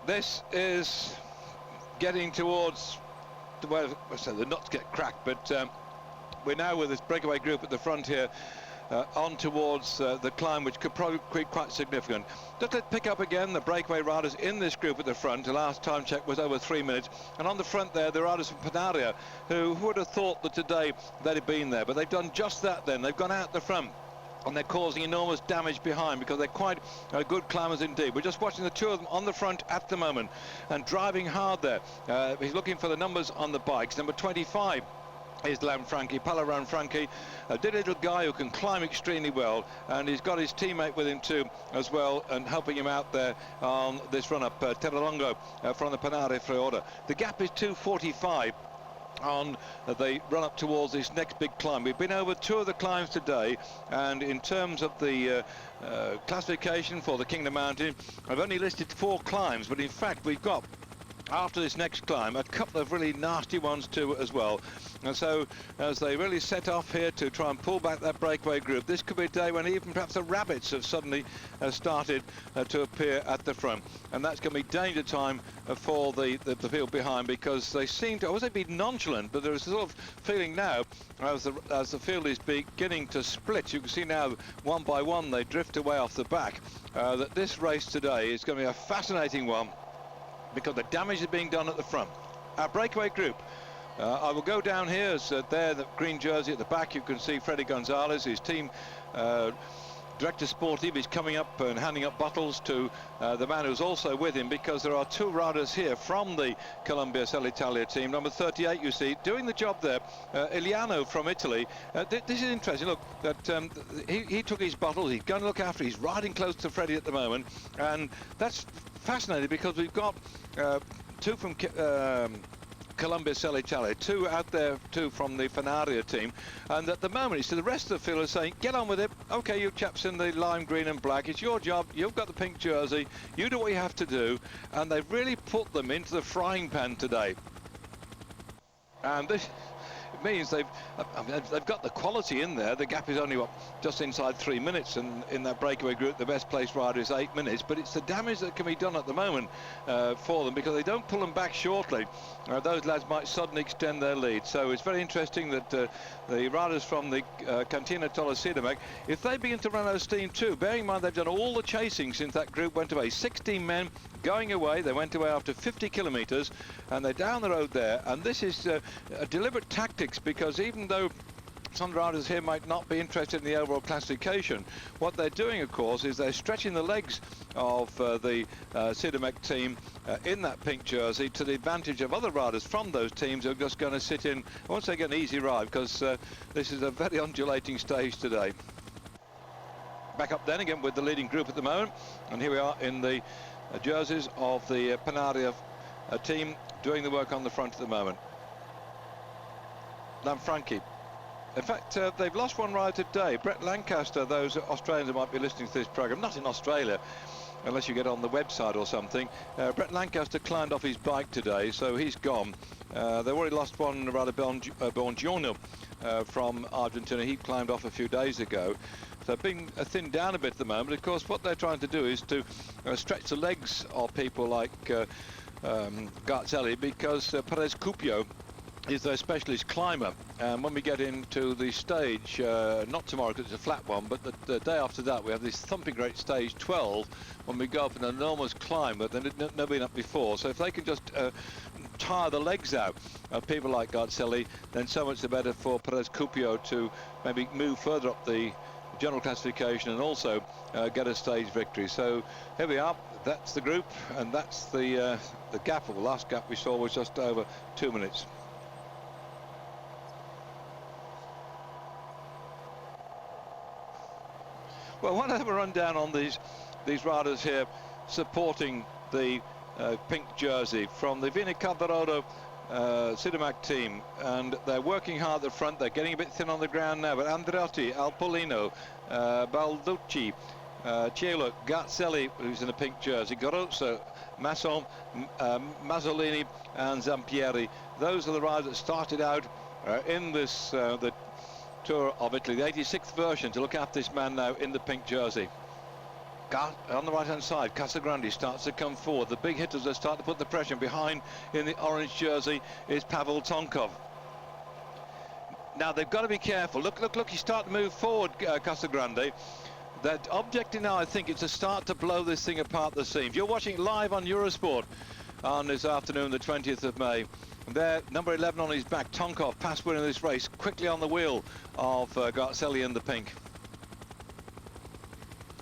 This is getting towards the way the nuts get cracked, but we're now with this breakaway group at the front here, on towards the climb, which could probably be quite significant. Just let's pick up again the breakaway riders in this group at the front. The last time check was over 3 minutes, and on the front there, the riders from Panaria, who would have thought that today they'd have been there, but they've done just that. Then they've gone out the front, and they're causing enormous damage behind because they're quite good climbers indeed. We're just watching the two of them on the front at the moment and driving hard there. He's looking for the numbers on the bikes. Number 25 is Paolo Lanfranchi, a little guy who can climb extremely well, and he's got his teammate with him too as well, and helping him out there on this run-up, Terralongo from the Panaria Friora. The gap is 2:45 on the run up towards this next big climb. We've been over 2 of the climbs today, and in terms of the classification for the Kingdom Mountain, I've only listed 4 climbs, but in fact we've got, after this next climb, a couple of really nasty ones too as well. And so as they really set off here to try and pull back that breakaway group, this could be a day when even perhaps the rabbits have suddenly started to appear at the front, and that's going to be danger time for the field behind, because they seem to, I wouldn't say be nonchalant, but there's a sort of feeling now as the field is beginning to split. You can see now one by one they drift away off the back, that this race today is going to be a fascinating one, because the damage is being done at the front. Our breakaway group, I will go down here, as there, the green jersey at the back, you can see Freddy Gonzalez, his team director sportive, is coming up and handing up bottles to the man who's also with him, because there are 2 riders here from the Columbia Sellitalia team. Number 38, you see, doing the job there, Iliano from Italy. This is interesting, look, that he took his bottles, he's going to look after, he's riding close to Freddy at the moment, and that's fascinating, because we've got 2 from Columbia Sellitalia, 2 out there, 2 from the Panaria team, and at the moment it's to the rest of the field saying, get on with it, okay, you chaps in the lime green and black, it's your job, you've got the pink jersey, you do what you have to do. And they've really put them into the frying pan today, and this means they've got the quality in there. The gap is only just inside 3 minutes, and in that breakaway group the best placed rider is 8 minutes, but it's the damage that can be done at the moment for them, because they don't pull them back shortly. Those lads might suddenly extend their lead. So it's very interesting that the riders from the Cantina Tolosidamek, if they begin to run out of steam too, bearing in mind they've done all the chasing since that group went away, 16 men going away, they went away after 50 kilometres, and they're down the road there, and this is a deliberate tactics, because even though some riders here might not be interested in the overall classification, what they're doing, of course, is they're stretching the legs of the Sidamek team in that pink jersey to the advantage of other riders from those teams who are just going to sit in. I won't say get an easy ride, because this is a very undulating stage today. Back up then again with the leading group at the moment, and here we are in the jerseys of the Panaria team doing the work on the front at the moment. Lanfranchi. In fact, they've lost one rider today, Brett Lancaster. Those Australians who might be listening to this program, not in Australia, unless you get on the website or something. Brett Lancaster climbed off his bike today, so he's gone. They've already lost one rider, Bongiorno, from Argentina. He climbed off a few days ago. So being thinned down a bit at the moment. Of course, what they're trying to do is to stretch the legs of people like Garzelli, because Perez Cupio is their specialist climber, and when we get into the stage, not tomorrow because it's a flat one, but the day after that, we have this thumping great stage 12 when we go up an enormous climb that they've never been up before. So if they can just tire the legs out of people like Garzelli, then so much the better for Perez Cupio to maybe move further up the general classification and also get a stage victory. So here we are, that's the group, and that's the gap, or the last gap we saw was just over 2 minutes. Well, one other rundown on these riders here supporting the pink jersey from the Vini Calvarodo Sidamak team, and they're working hard at the front. They're getting a bit thin on the ground now, but Andreotti, Alpolino, Balducci, Cielo, Garzelli, who's in a pink jersey, Garozzo, Masson, Mazzolini and Zampieri, those are the riders that started out in this the Tour of Italy, the 86th version, to look after this man now in the pink jersey. On the right-hand side, Casagrande starts to come forward. The big hitters are starting to put the pressure. Behind in the orange jersey is Pavel Tonkov. Now they've got to be careful. Look, he's starting to move forward, Casagrande. That objective now, I think, is to start to blow this thing apart the seams. You're watching live on Eurosport on this afternoon, the 20th of May. And there, number 11 on his back, Tonkov, past winning this race, quickly on the wheel of Garzelli in the pink.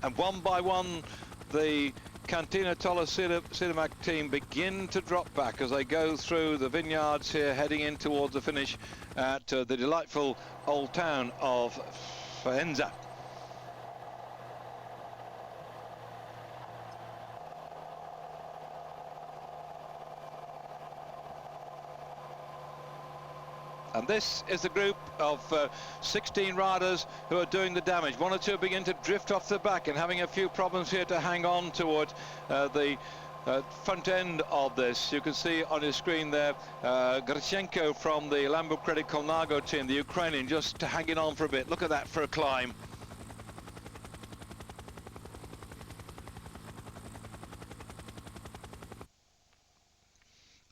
And one by one, the Cantina Tolla Sidamak team begin to drop back as they go through the vineyards here, heading in towards the finish at the delightful old town of Faenza. And this is the group of 16 riders who are doing the damage. One or two begin to drift off the back and having a few problems here to hang on toward the front end of this. You can see on your screen there Grichenko from the Lambo Credit Colnago team, the Ukrainian, just hanging on for a bit. Look at that for a climb.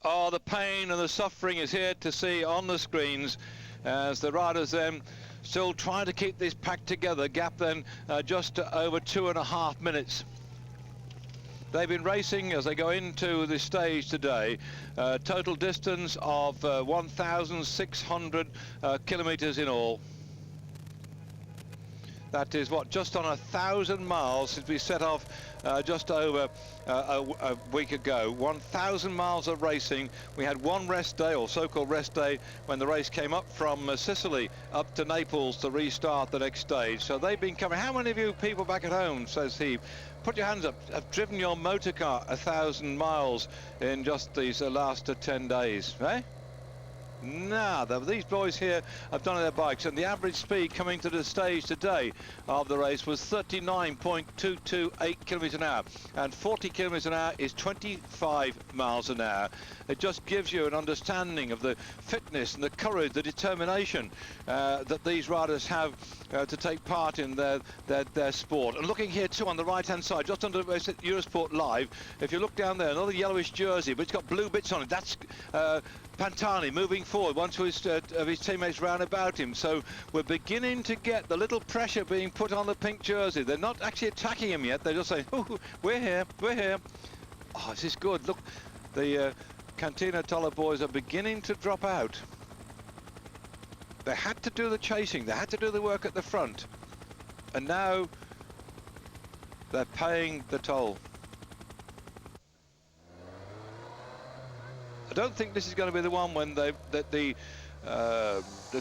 Oh, the pain and the suffering is here to see on the screens as the riders then still trying to keep this pack together. Gap then just over 2.5 minutes. They've been racing as they go into this stage today. Total distance of 1,600 kilometers in all. That is what, just on 1,000 miles since we set off just over a week ago. 1,000 miles of racing. We had one rest day, or so-called rest day, when the race came up from Sicily up to Naples to restart the next stage. So they've been coming. How many of you people back at home, says he, put your hands up, have driven your motor car 1,000 miles in just these last 10 days, eh? Now, these boys here have done it their bikes, and the average speed coming to the stage today of the race was 39.228 kilometers an hour, and 40 kilometers an hour is 25 miles an hour. It just gives you an understanding of the fitness and the courage, the determination that these riders have to take part in their sport. And looking here too on the right hand side, just under Eurosport Live, if you look down there, another yellowish jersey, but it's got blue bits on it. That's Pantani moving forward, one of his teammates round about him. So we're beginning to get the little pressure being put on the pink jersey. They're not actually attacking him yet. They're just saying, oh, we're here, we're here. Oh, this is good. Look, the Cantina Tolla boys are beginning to drop out. They had to do the chasing. They had to do the work at the front. And now they're paying the toll. I don't think this is going to be the one when the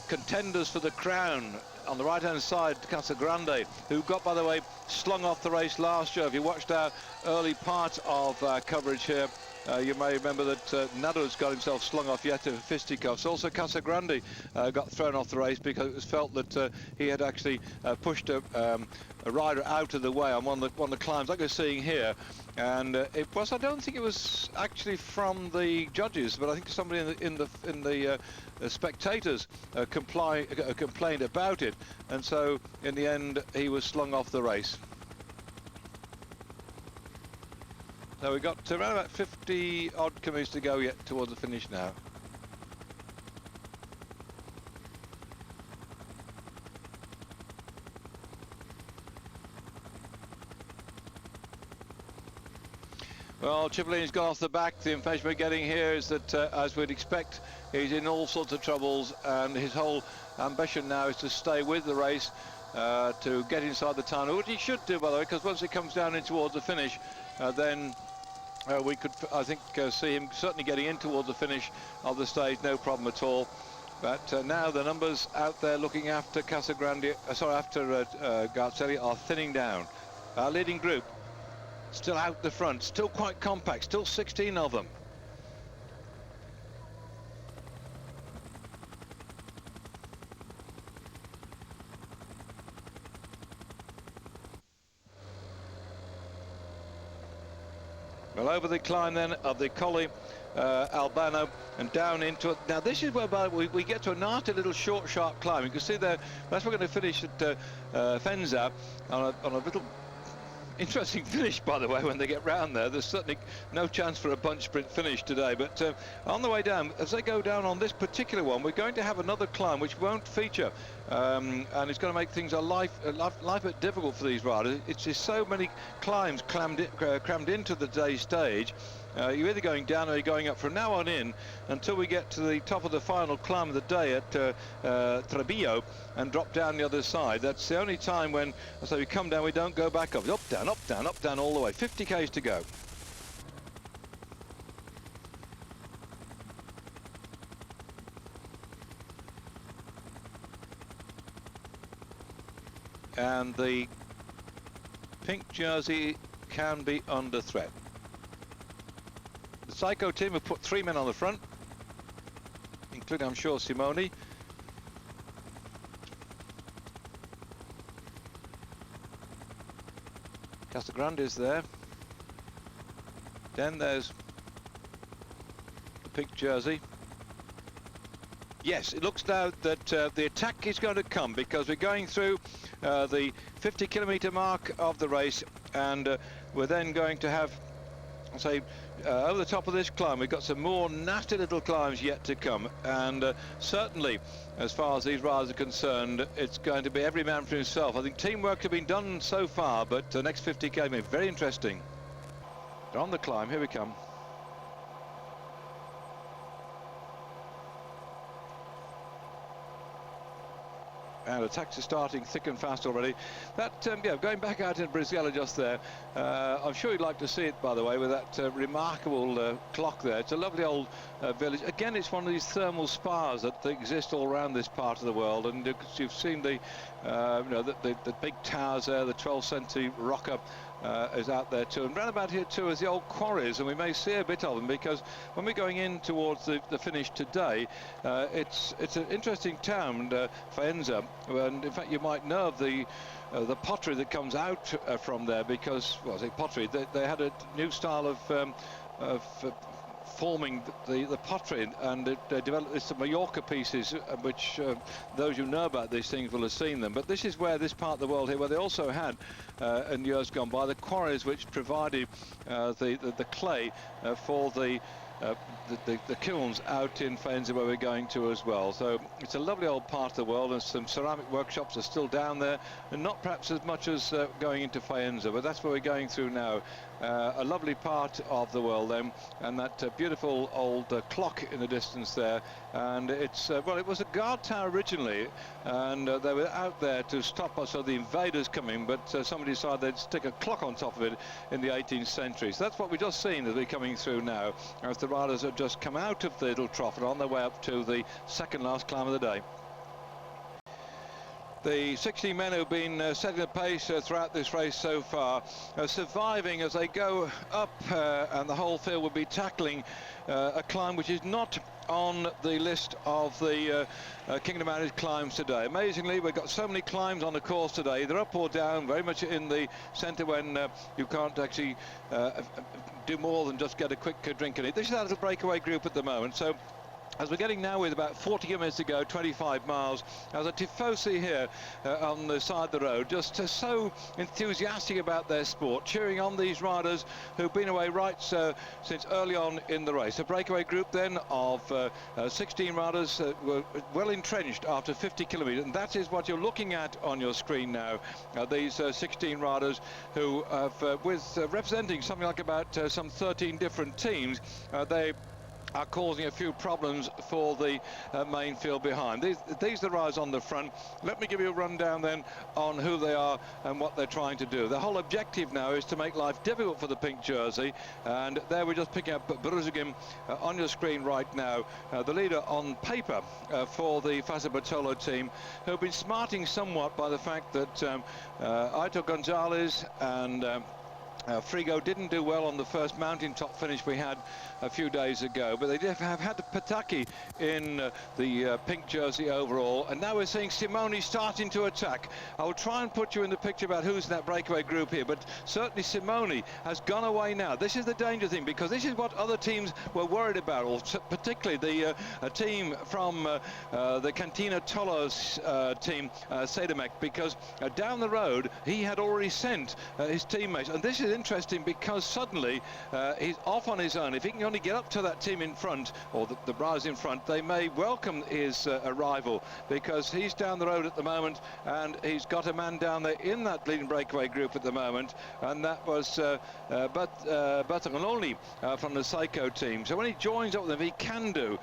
contenders for the crown on the right-hand side, Casagrande, who got, by the way, slung off the race last year. If you watched our early part of coverage here, you may remember that Nado's got himself slung off yet of fisticuffs. Also, Casagrande got thrown off the race because it was felt that he had actually pushed a rider out of the way on one of the climbs, like you're seeing here. And it was, I don't think it was actually from the judges, but I think somebody in the spectators complained about it, and so in the end he was slung off the race. So we've got around about 50 odd kilometres to go yet towards the finish now. Well, Cipollini's gone off the back. The information we're getting here is that, as we'd expect, he's in all sorts of troubles, and his whole ambition now is to stay with the race, to get inside the tunnel, which he should do, by the way, because once it comes down in towards the finish, then we could, I think, see him certainly getting in towards the finish of the stage, no problem at all. But now the numbers out there looking after Casagrande, after Garzelli, are thinning down. Our leading group still out the front, still quite compact, still 16 of them. Well, over the climb then of the Colle Albano and down into it. Now this is where we get to a nasty little short, sharp climb. You can see there, that's where we're going to finish at Faenza on a little Interesting finish, by the way, when they get round there. There's certainly no chance for a bunch sprint finish today, but on the way down, as they go down on this particular one, we're going to have another climb which won't feature, and it's going to make things a life bit difficult for these riders. It's just so many climbs crammed into the day's stage. You're either going down or you're going up from now on in until we get to the top of the final climb of the day at Trebillo and drop down the other side. That's the only time when, so we come down, we don't go back up. Up, down, up, down, up, down, all the way. 50 k's to go. And the pink jersey can be under threat. The Psycho team have put 3 men on the front, including, I'm sure, Simone. Casagrande is there. Then there's the pink jersey. Yes, it looks now that the attack is going to come, because we're going through the 50-kilometre mark of the race, and we're then going to have, say, over the top of this climb, we've got some more nasty little climbs yet to come, and certainly, as far as these riders are concerned, it's going to be every man for himself. I think teamwork has been done so far, but the next 50k may be very interesting. They're on the climb, here we come. And attacks are starting thick and fast already. That, yeah, going back out in Brizgella just there. I'm sure you'd like to see it, by the way, with that remarkable clock there. It's a lovely old village. Again, it's one of these thermal spas that exist all around this part of the world. And you've seen the, you know, the big towers there, the 12th century rocker. Is out there too, and round about here too is the old quarries, and we may see a bit of them, because when we're going in towards the finish today, it's an interesting town, Faenza, and in fact you might know of the pottery that comes out from there, because, well, I say pottery, they had a new style of forming the pottery, and they developed this Mallorca pieces, which those who know about these things will have seen them. But this is where this part of the world here, where they also had in years gone by the quarries which provided the clay for the kilns out in Faenza, where we're going to as well. So it's a lovely old part of the world, and some ceramic workshops are still down there, and not perhaps as much as going into Faenza, but that's where we're going through now. A lovely part of the world then, and that beautiful old clock in the distance there, and it's well, it was a guard tower originally, and they were out there to stop us of the invaders coming, but somebody decided they'd stick a clock on top of it in the 18th century. So that's what we've just seen as we're coming through now, as the riders have just come out of the little trough and on their way up to the second last climb of the day. The 16 men who've been setting the pace throughout this race so far, surviving as they go up, and the whole field will be tackling a climb which is not on the list of the Kingdom Mountain climbs today. Amazingly, we've got so many climbs on the course today. They're up or down, very much in the centre, when you can't actually do more than just get a quick drink in it. This is our little breakaway group at the moment. So as we're getting now with about 40 kilometres to go, 25 miles, as a tifosi here on the side of the road, just so enthusiastic about their sport, cheering on these riders who've been away right since early on in the race. A breakaway group then of 16 riders were well entrenched after 50 kilometres, and that is what you're looking at on your screen now. These 16 riders who have, representing something like about some 13 different teams, they are causing a few problems for the main field behind. These are the riders on the front. Let me give you a rundown then on who they are and what they're trying to do. The whole objective now is to make life difficult for the pink jersey, and there we're just picking up Bruzigim on your screen right now, the leader on paper for the Fassa Bertolo team, who have been smarting somewhat by the fact that Aitor Gonzalez and Frigo didn't do well on the first mountaintop finish we had a few days ago, but they did have had Pataki in the pink jersey overall, and now we're seeing Simone starting to attack. I will try and put you in the picture about who's in that breakaway group here, but certainly Simone has gone away now. This is the danger thing, because this is what other teams were worried about, or particularly the team from the Cantina Tolos team, Sedemek, because down the road he had already sent his teammates, and this is interesting because suddenly he's off on his own. If he can only get up to that team in front, or the Bras in front, they may welcome his arrival, because he's down the road at the moment and he's got a man down there in that leading breakaway group at the moment, and that was Battagloni from the Psycho team. So when he joins up with them, he can do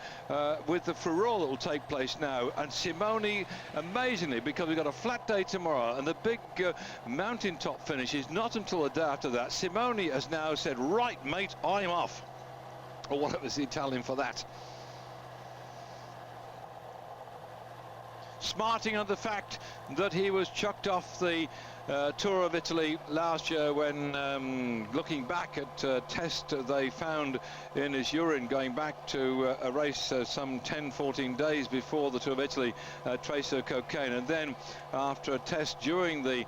with the furore that will take place now. And Simone, amazingly, because we've got a flat day tomorrow and the big mountaintop finish is not until the day after that, Simone has now said, right mate, I'm off, or whatever was the Italian for that. Smarting on the fact that he was chucked off the Tour of Italy last year when, looking back at a test they found in his urine going back to a race some 10-14 days before the Tour of Italy, trace of cocaine, and then after a test during the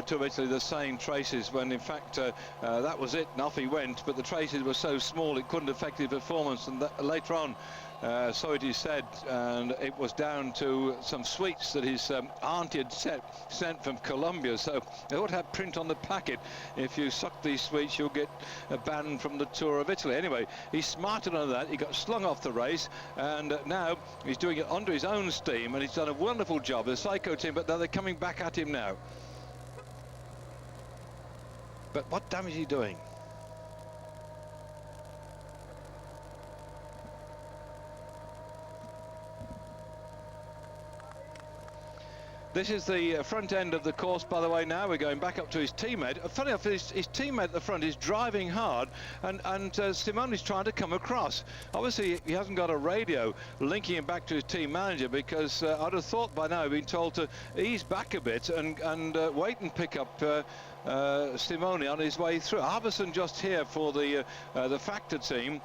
Tour of Italy, the same traces, when in fact that was it and off he went, but the traces were so small it couldn't affect his performance, and later on, so it is said, and it was down to some sweets that his auntie had sent from Colombia, so they ought to have print on the packet, if you suck these sweets you'll get banned from the Tour of Italy. Anyway, he smarted on that, he got slung off the race, and now he's doing it under his own steam, and he's done a wonderful job, the Psycho team, but now they're coming back at him now. But what damage is he doing? This is the front end of the course, by the way. Now we're going back up to his teammate. Funny enough, his teammate at the front is driving hard, and Simone is trying to come across. Obviously, he hasn't got a radio linking him back to his team manager, because I'd have thought by now he'd been told to ease back a bit and wait and pick up Simone on his way through. Harbison just here for the Factor team.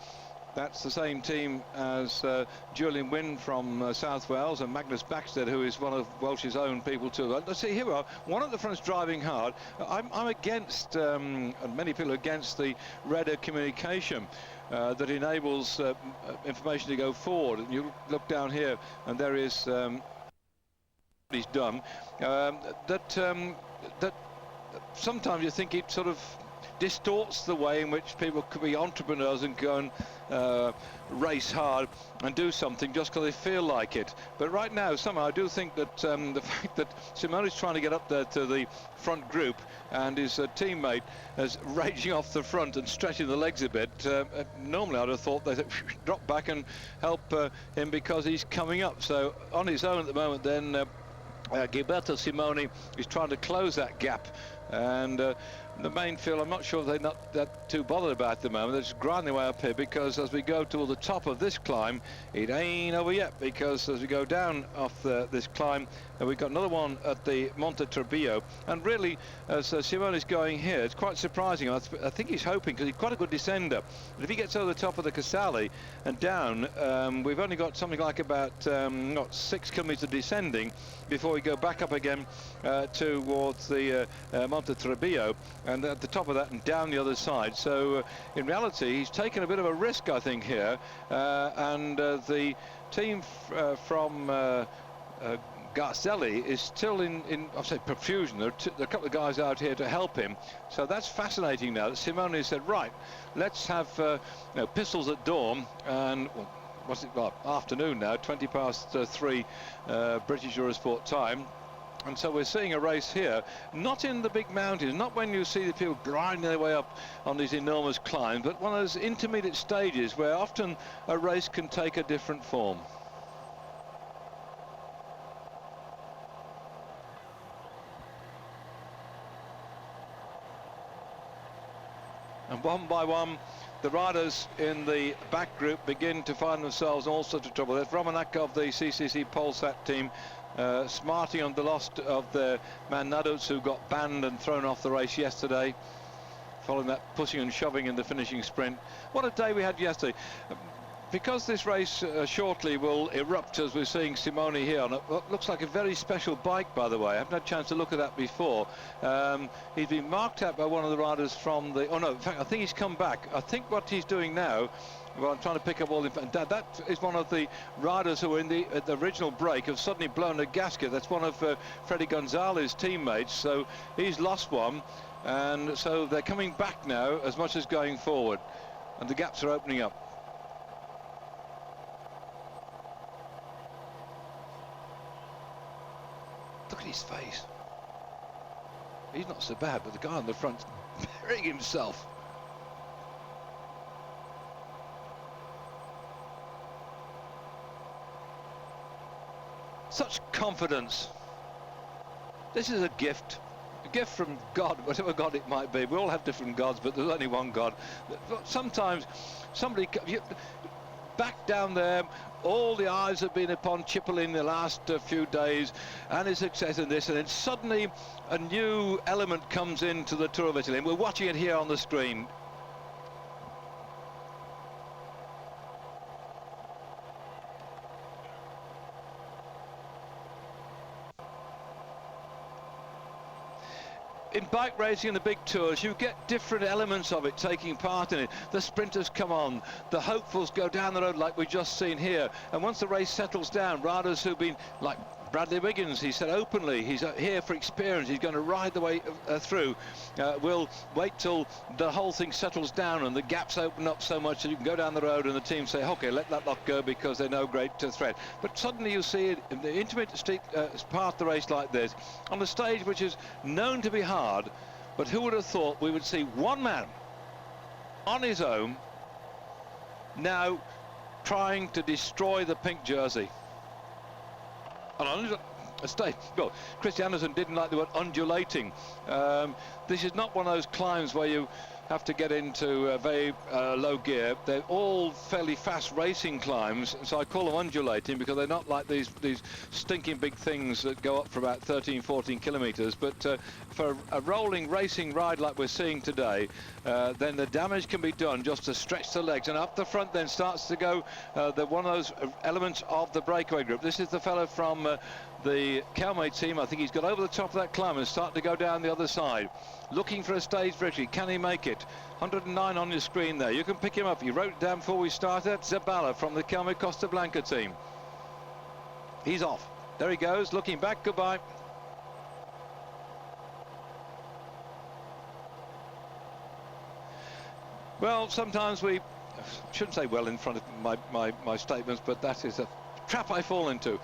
That's the same team as Julian Wynne from South Wales, and Magnus Baxter, who is one of Welsh's own people too. Let's see, here we are. One at the front's driving hard. I'm against, and many people are against, the radar communication that enables information to go forward. And you look down here, and there is he's done. That sometimes you think it sort of distorts the way in which people could be entrepreneurs and go and race hard and do something just because they feel like it. But right now, somehow, I do think that the fact that Simone is trying to get up there to the front group and his teammate is raging off the front and stretching the legs a bit, normally I'd have thought they'd drop back and help him because he's coming up. So on his own at the moment, then Gilberto Simone is trying to close that gap, and the main field, I'm not sure they're not that too bothered about at the moment. They're just grinding their way up here, because as we go to the top of this climb, it ain't over yet, because as we go down off this climb, we've got another one at the Monte Trebbio, and really, as Simone is going here, it's quite surprising. I think he's hoping, because he's quite a good descender, but if he gets over the top of the Casale and down, we've only got something like about 6 kilometres descending before we go back up again towards the Monte Trebbio, and at the top of that and down the other side. So in reality, he's taken a bit of a risk, I think, here, and the team from Garcelli is still in I'll say profusion. There are a couple of guys out here to help him, so that's fascinating. Now that Simone said, right, let's have pistols at dawn, and what's it, well, afternoon now, 3 British Eurosport time. And so we're seeing a race here, not in the big mountains, not when you see the people grinding their way up on these enormous climbs, but one of those intermediate stages where often a race can take a different form. And one by one, the riders in the back group begin to find themselves in all sorts of trouble. There's Romanakov, the CCC Polsat team, smarting on the loss of the man Naduts, who got banned and thrown off the race yesterday. following that pushing and shoving in the finishing sprint. What a day we had yesterday. Because this race shortly will erupt, as we're seeing Simone here on what looks like a very special bike, by the way. I haven't had a chance to look at that before. He's been marked out by one of the riders from the... Oh, no, in fact, I think he's come back. I think what he's doing now... Well, I'm trying to pick up all the... That is one of the riders who were in the original break have suddenly blown a gasket. That's one of Freddie Gonzalez's teammates, so he's lost one. And so they're coming back now as much as going forward. And the gaps are opening up. Look at his face. He's not so bad, but the guy on the front's burying himself. Such confidence. This is a gift from God, whatever God it might be. We all have different gods, but there's only one God. Sometimes somebody back down there, all the eyes have been upon Cipollini the last few days and his success in this, and then suddenly a new element comes into the Tour of Italy, and we're watching it here on the screen. In bike racing and the big tours, you get different elements of it taking part in it. The sprinters come on, the hopefuls go down the road like we've just seen here, and once the race settles down, riders who've been, like Bradley Wiggins, he said openly, he's here for experience, he's going to ride the way through. We'll wait till the whole thing settles down and the gaps open up so much that you can go down the road and the team say, okay, let that lot go because they're no great threat. But suddenly you see it in the intermediate part of the race like this, on a stage which is known to be hard, but who would have thought we would see one man on his own now trying to destroy the pink jersey. And on a stage, well, Christie didn't like the word undulating. This is not one of those climbs where you have to get into very low gear. They're all fairly fast racing climbs, so I call them undulating because they're not like these stinking big things that go up for about 13, 14 kilometers. But for a rolling racing ride like we're seeing today, then the damage can be done just to stretch the legs, and up the front then starts to go one of those elements of the breakaway group. This is the fellow from the Calmate team. I think he's got over the top of that climb and starting to go down the other side, looking for a stage victory. Can he make it? 109 on your screen there. You can pick him up. You wrote it down before we started. Zabala from the Calmate Costa Blanca team. He's off. There he goes, looking back. Goodbye. Well, sometimes we shouldn't say well in front of my statements, but that is a trap I fall into.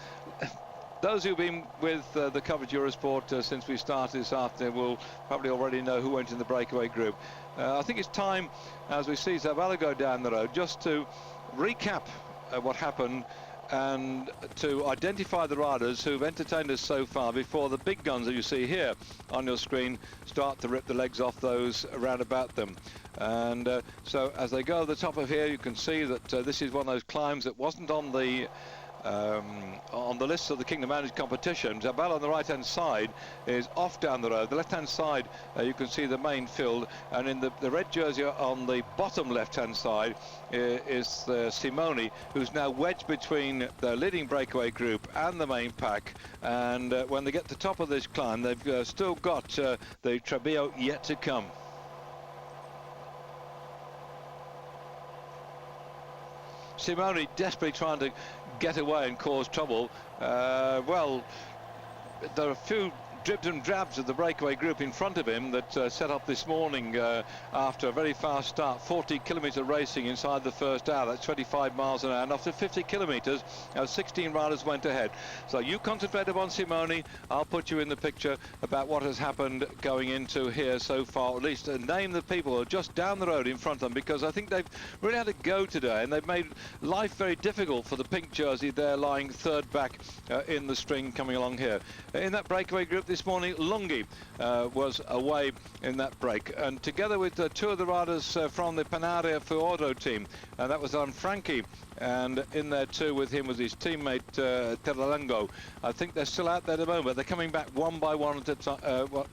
Those who've been with the coverage Eurosport since we started this afternoon will probably already know who went in the breakaway group. I think it's time, as we see Zabala go down the road, just to recap what happened and to identify the riders who've entertained us so far before the big guns that you see here on your screen start to rip the legs off those around about them. And so as they go to the top of here, you can see that this is one of those climbs that wasn't on the list of the Kingdom Managed competition. Zabala on the right hand side is off down the road. The left hand side you can see the main field, and in the red jersey on the bottom left hand side is Simone, who's now wedged between the leading breakaway group and the main pack. And when they get to the top of this climb, they've still got the Trebbio yet to come. Simone desperately trying to get away and cause trouble. Well, there are a few dribs and drabs of the breakaway group in front of him that set up this morning after a very fast start. 40-kilometer racing inside the first hour. That's 25 miles an hour. And after 50 kilometers, 16 riders went ahead. So you concentrate upon Simone. I'll put you in the picture about what has happened going into here so far. At least name the people who are just down the road in front of them, because I think they've really had a go today, and they've made life very difficult for the pink jersey there lying third back in the string coming along here. In that breakaway group, this this morning, Lungi was away in that break, and together with two of the riders from the Panaria Fuodo team, and that was Frankie, and in there too with him was his teammate Terralengo. I think they're still out there at the moment. They're coming back one by one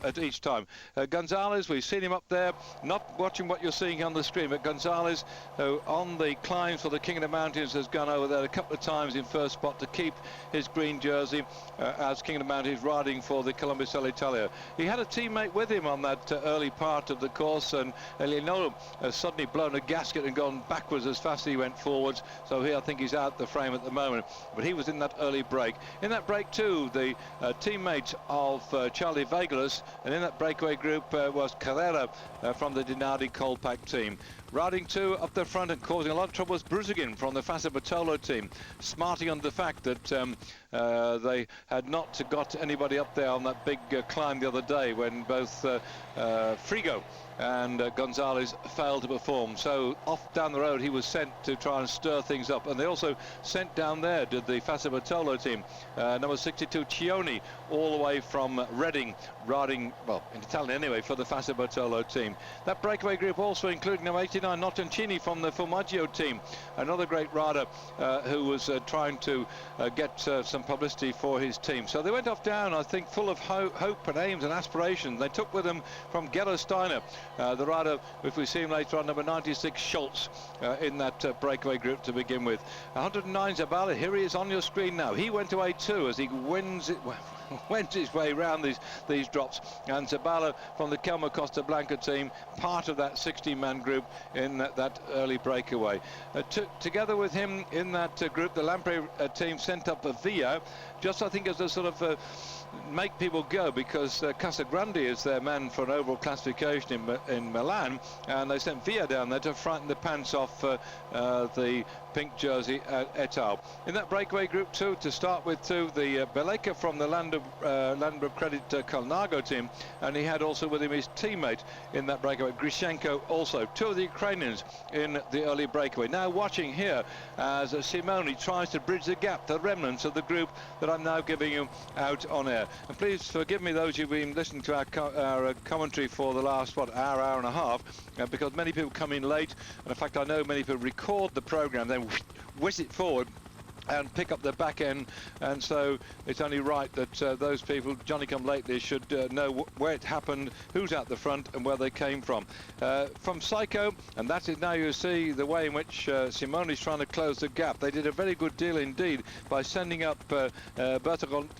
at each time. Gonzalez, we've seen him up there, not watching what you're seeing on the screen, but Gonzalez, who on the climbs for the King of the Mountains has gone over there a couple of times in first spot to keep his green jersey as King of the Mountains riding for the Columbus Italia. He had a teammate with him on that early part of the course, and Elinolo has suddenly blown a gasket and gone backwards as fast as he went forwards. So here I think he's out the frame at the moment, but he was in that early break. In that break too, the teammate of Charlie Vagelas, and in that breakaway group was Carrera from the Dinardi Colpack team. Riding two up the front and causing a lot of trouble was Bruzigin from the Fassa Bertolo team, smarting on the fact that they had not got anybody up there on that big climb the other day when both Frigo and Gonzalez failed to perform. So off down the road he was sent to try and stir things up, and they also sent down there did the Fassa Bertolo team, number 62 Cioni, all the way from Reading, riding, well, in Italian anyway, for the Fassa Bertolo team. That breakaway group also including number 89 Nottoncini from the Formaggio team, another great rider who was trying to get some publicity for his team. So they went off down, I think, full of hope and aims and aspirations. They took with them from Gerhard Steiner, the rider, if we see him later on, number 96 Schultz in that breakaway group to begin with. 109 Zabala, here he is on your screen now. He went to A2 as he wins his way around these drops, and Zabala from the Kelmo Costa Blanca team, part of that 16-man group in that early breakaway. Together with him in that group, the Lampre team sent up a Via, just I think as a sort of make people go, because Casagrande is their man for an overall classification in Milan, and they sent Via down there to frighten the pants off the pink jersey et al. In that breakaway group too, to start with too, the Beleka from the Land of Credit Colnago team, and he had also with him his teammate in that breakaway, Grishenko, also two of the Ukrainians in the early breakaway. Now watching here as Simoni tries to bridge the gap, the remnants of the group that I'm now giving you out on air. And please forgive me those who've been listening to our commentary for the last hour and a half, because many people come in late, and in fact I know many people record the program, then whiz it forward and pick up the back end, and so it's only right that those people, Johnny come lately, should know where it happened, who's out the front and where they came from. From Psycho, and that is now you see the way in which Simone's trying to close the gap. They did a very good deal indeed by sending up Bertagnoli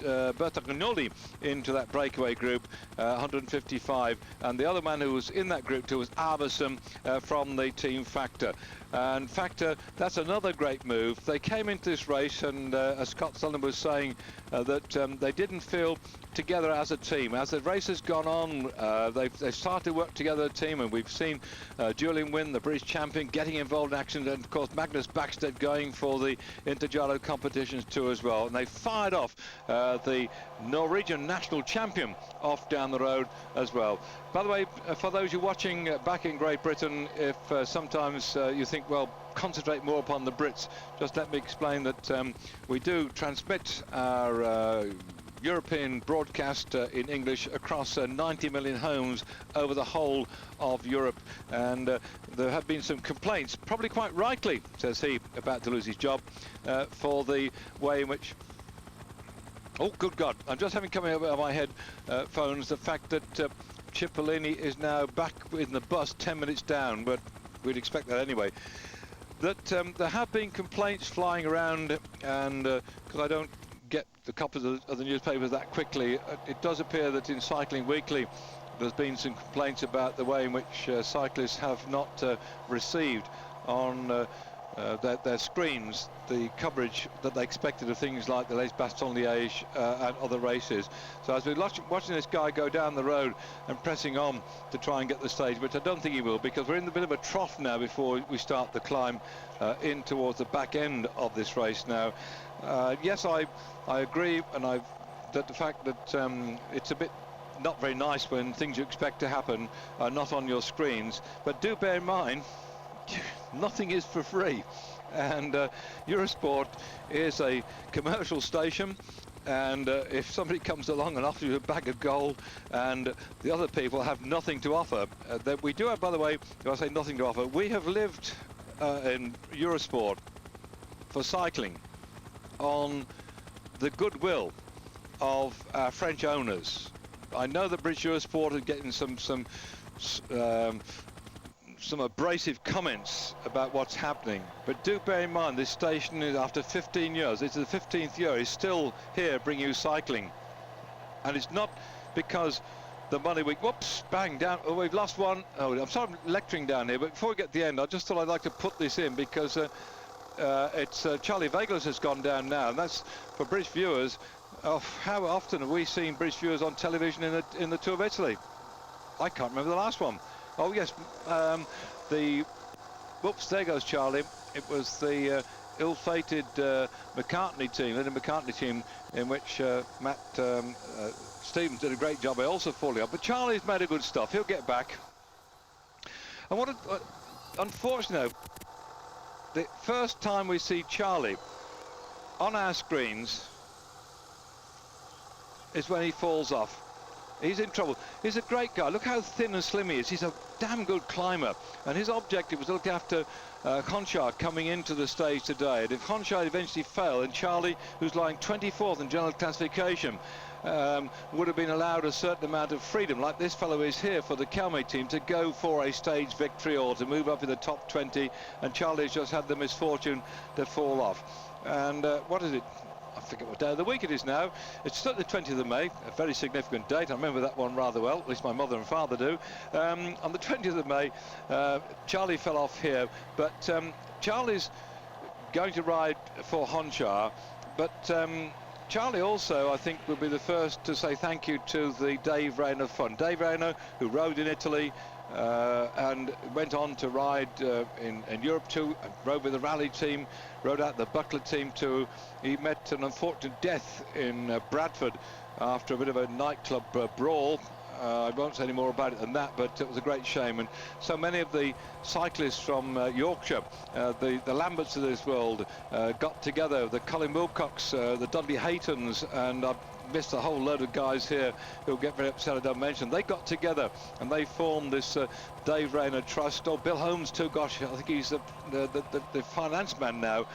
into that breakaway group, 155, and the other man who was in that group too was Arvidsson from the team Factor. And Factor, that's another great move. They came into this race, and as Scott Sullivan was saying, that they didn't feel together as a team. As the race has gone on, they've started to work together as a team, and we've seen Julian Wynne, the British champion, getting involved in action, and of course Magnus Backstedt going for the Intergiro competitions too as well. And they fired off the Norwegian national champion off down the road as well. By the way, for those who are watching back in Great Britain, if sometimes you think, well, concentrate more upon the Brits, just let me explain that we do transmit our European broadcast in English across 90 million homes over the whole of Europe, and there have been some complaints, probably quite rightly, says he, about to lose his job, for the way in which, oh good God, I'm just having coming over my head phones the fact that Cipollini is now back in the bus 10 minutes down, but we'd expect that anyway. That there have been complaints flying around, and because I don't get the copies of the newspapers that quickly, it does appear that in Cycling Weekly there's been some complaints about the way in which cyclists have not received on their screens the coverage that they expected of things like the Les Bastogne-Liège and other races. So as we're watching this guy go down the road and pressing on to try and get the stage, which I don't think he will, because we're in a bit of a trough now before we start the climb in towards the back end of this race now. Yes, I agree, and that the fact that it's a bit not very nice when things you expect to happen are not on your screens, but do bear in mind nothing is for free, and Eurosport is a commercial station, and if somebody comes along and offers you a bag of gold and the other people have nothing to offer, that we do have, by the way, if I say nothing to offer, we have lived in Eurosport for cycling on the goodwill of our French owners. I know that British Eurosport are getting some abrasive comments about what's happening, but do bear in mind this station is, after 15 years, it's the 15th year, is still here bringing you cycling, and it's not because the money we whoops bang down. Oh, we've lost one. Oh, I'm sorry I'm lecturing down here, but before we get to the end, I just thought I'd like to put this in because it's Charlie Vegas has gone down now, and that's for British viewers. Oh, how often have we seen British viewers on television in the Tour of Italy? I can't remember the last one. Oh yes, whoops, there goes Charlie. It was the ill-fated McCartney team, Lyndon McCartney team, in which Matt Stevens did a great job by also falling off. But Charlie's made a good stuff. He'll get back. And unfortunately, the first time we see Charlie on our screens is when he falls off. He's in trouble. He's a great guy. Look how thin and slim he is. He's a damn good climber. And his objective was to look after Honchar coming into the stage today. And if Honchar eventually failed, and Charlie, who's lying 24th in general classification, would have been allowed a certain amount of freedom, like this fellow is here for the Calme team, to go for a stage victory or to move up in the top 20. And Charlie's just had the misfortune to fall off. And what is it? I forget what day of the week it is now. It's certainly the 20th of May, a very significant date. I remember that one rather well, at least my mother and father do. On the 20th of May, Charlie fell off here, but Charlie's going to ride for Honchar, but Charlie also, I think, will be the first to say thank you to the Dave Rayner Fund. Dave Rayner, who rode in Italy, and went on to ride in Europe too, rode with the rally team, rode out the Buckler team too. He met an unfortunate death in Bradford after a bit of a nightclub brawl. I won't say any more about it than that, but it was a great shame. And so many of the cyclists from Yorkshire, the Lamberts of this world, got together, the Colin Wilcox, the Dudley Haytons, and missed a whole load of guys here who'll get very upset I don't mention. They got together and they formed this Dave Rayner Trust. Oh, Bill Holmes too, gosh, I think he's the finance man now.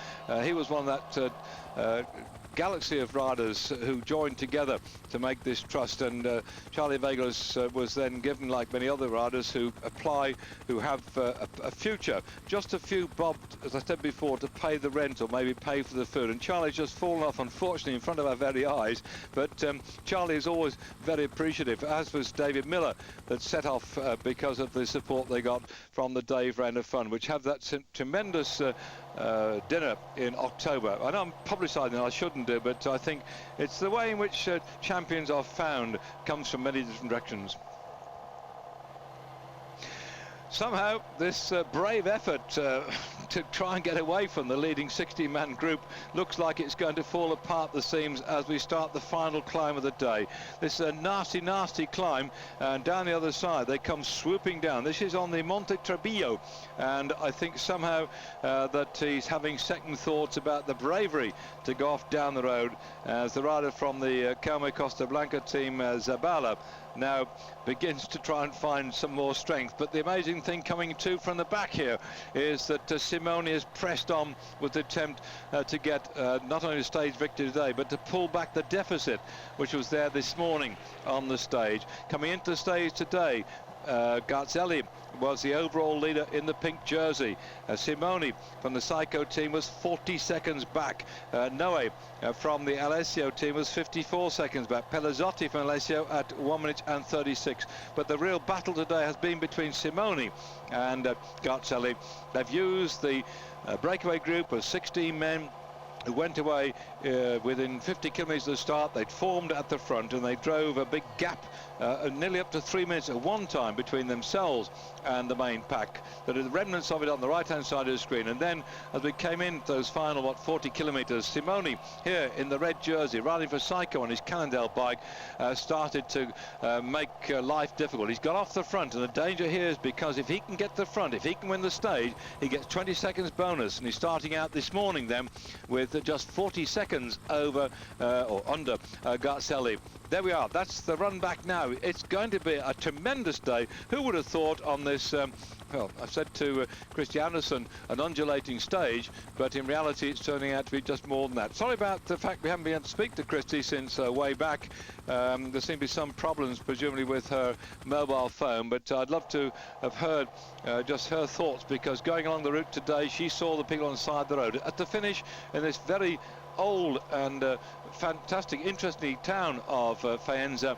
He was one of that galaxy of riders who joined together to make this trust, and Charlie Vegas was then given, like many other riders who apply, who have a future, just a few bob, as I said before, to pay the rent or maybe pay for the food. And Charlie's just fallen off, unfortunately, in front of our very eyes, but Charlie is always very appreciative, as was David Miller, that set off because of the support they got from the Dave Rayner Fund, which have that tremendous dinner in October. I know I'm publicising it, I shouldn't do, but I think it's the way in which champions are found, comes from many different directions. Somehow this brave effort to try and get away from the leading 60-man group looks like it's going to fall apart the seams as we start the final climb of the day. This is a nasty climb, and down the other side they come swooping down. This is on the Monte Trebillo, and I think somehow that he's having second thoughts about the bravery to go off down the road, as the rider from the Calme Costa Blanca team, Zabala, now begins to try and find some more strength. But the amazing thing coming too from the back here is that Simone has pressed on with the attempt to get not only a stage victory today, but to pull back the deficit which was there this morning on the stage. Coming into the stage today, Garzelli was the overall leader in the pink jersey. Simone from the Psycho team was 40 seconds back. Noe from the Alessio team was 54 seconds back. Pelazzotti from Alessio at 1 minute and 36. But the real battle today has been between Simone and Garzelli. They've used the breakaway group of 16 men who went away within 50 kilometres of the start. They'd formed at the front and they drove a big gap, nearly up to 3 minutes at one time, between themselves and the main pack. There are the remnants of it on the right hand side of the screen. And then as we came in those final 40 kilometres, Simone here in the red jersey, riding for Psycho on his Cannondale bike, started to make life difficult. He's got off the front, and the danger here is because if he can get the front, if he can win the stage, he gets 20 seconds bonus. And he's starting out this morning then with just 40 seconds over or under Garzelli. There we are. That's the run back now. It's going to be a tremendous day. Who would have thought on this, well, I've said to Christie Anderson, an undulating stage, but in reality it's turning out to be just more than that. Sorry about the fact we haven't been able to speak to Christie since way back. There seem to be some problems, presumably with her mobile phone, but I'd love to have heard just her thoughts, because going along the route today, she saw the people on the side of the road. At the finish, in this very old and fantastic, interesting town of Faenza,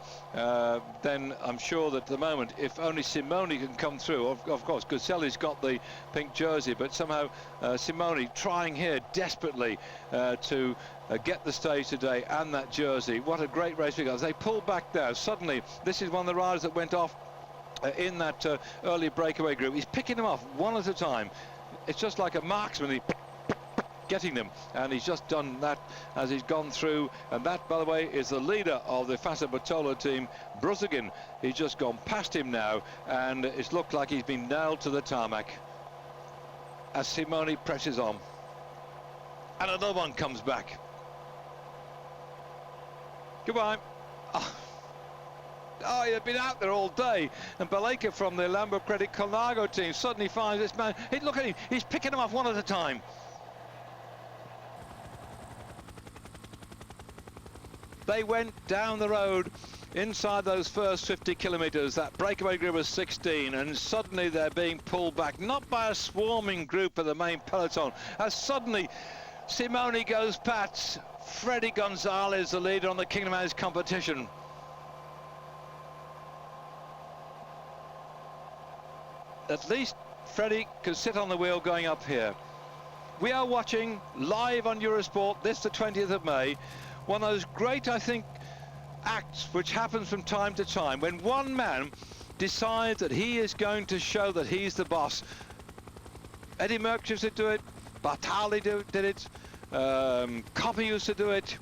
then I'm sure that at the moment, if only Simone can come through, of course, Garzelli's got the pink jersey, but somehow Simone trying here desperately to get the stage today and that jersey. What a great race we got. As they pull back now, suddenly, this is one of the riders that went off in that early breakaway group. He's picking them off one at a time. It's just like a marksman. He getting them, and he's just done that as he's gone through. And that, by the way, is the leader of the Fassa Bertolo team, Brusagin. He's just gone past him now, and it's looked like he's been nailed to the tarmac as Simone presses on, and another one comes back. Goodbye. Oh, he'd been out there all day, and Baleka from the Lambo Credit Colnago team suddenly finds this man. Hey, look at him, he's picking them off one at a time. They went down the road inside those first 50 kilometres. That breakaway group was 16, and suddenly they're being pulled back, not by a swarming group of the main peloton, as suddenly Simone goes past Freddy Gonzalez, the leader on the Kingdom House competition. At least Freddy could sit on the wheel going up here. We are watching live on Eurosport, this the 20th of May, one of those great, I think, acts which happens from time to time, when one man decides that he is going to show that he's the boss. Eddie Merckx used to do it, Bartali did it, Coppi used to do it,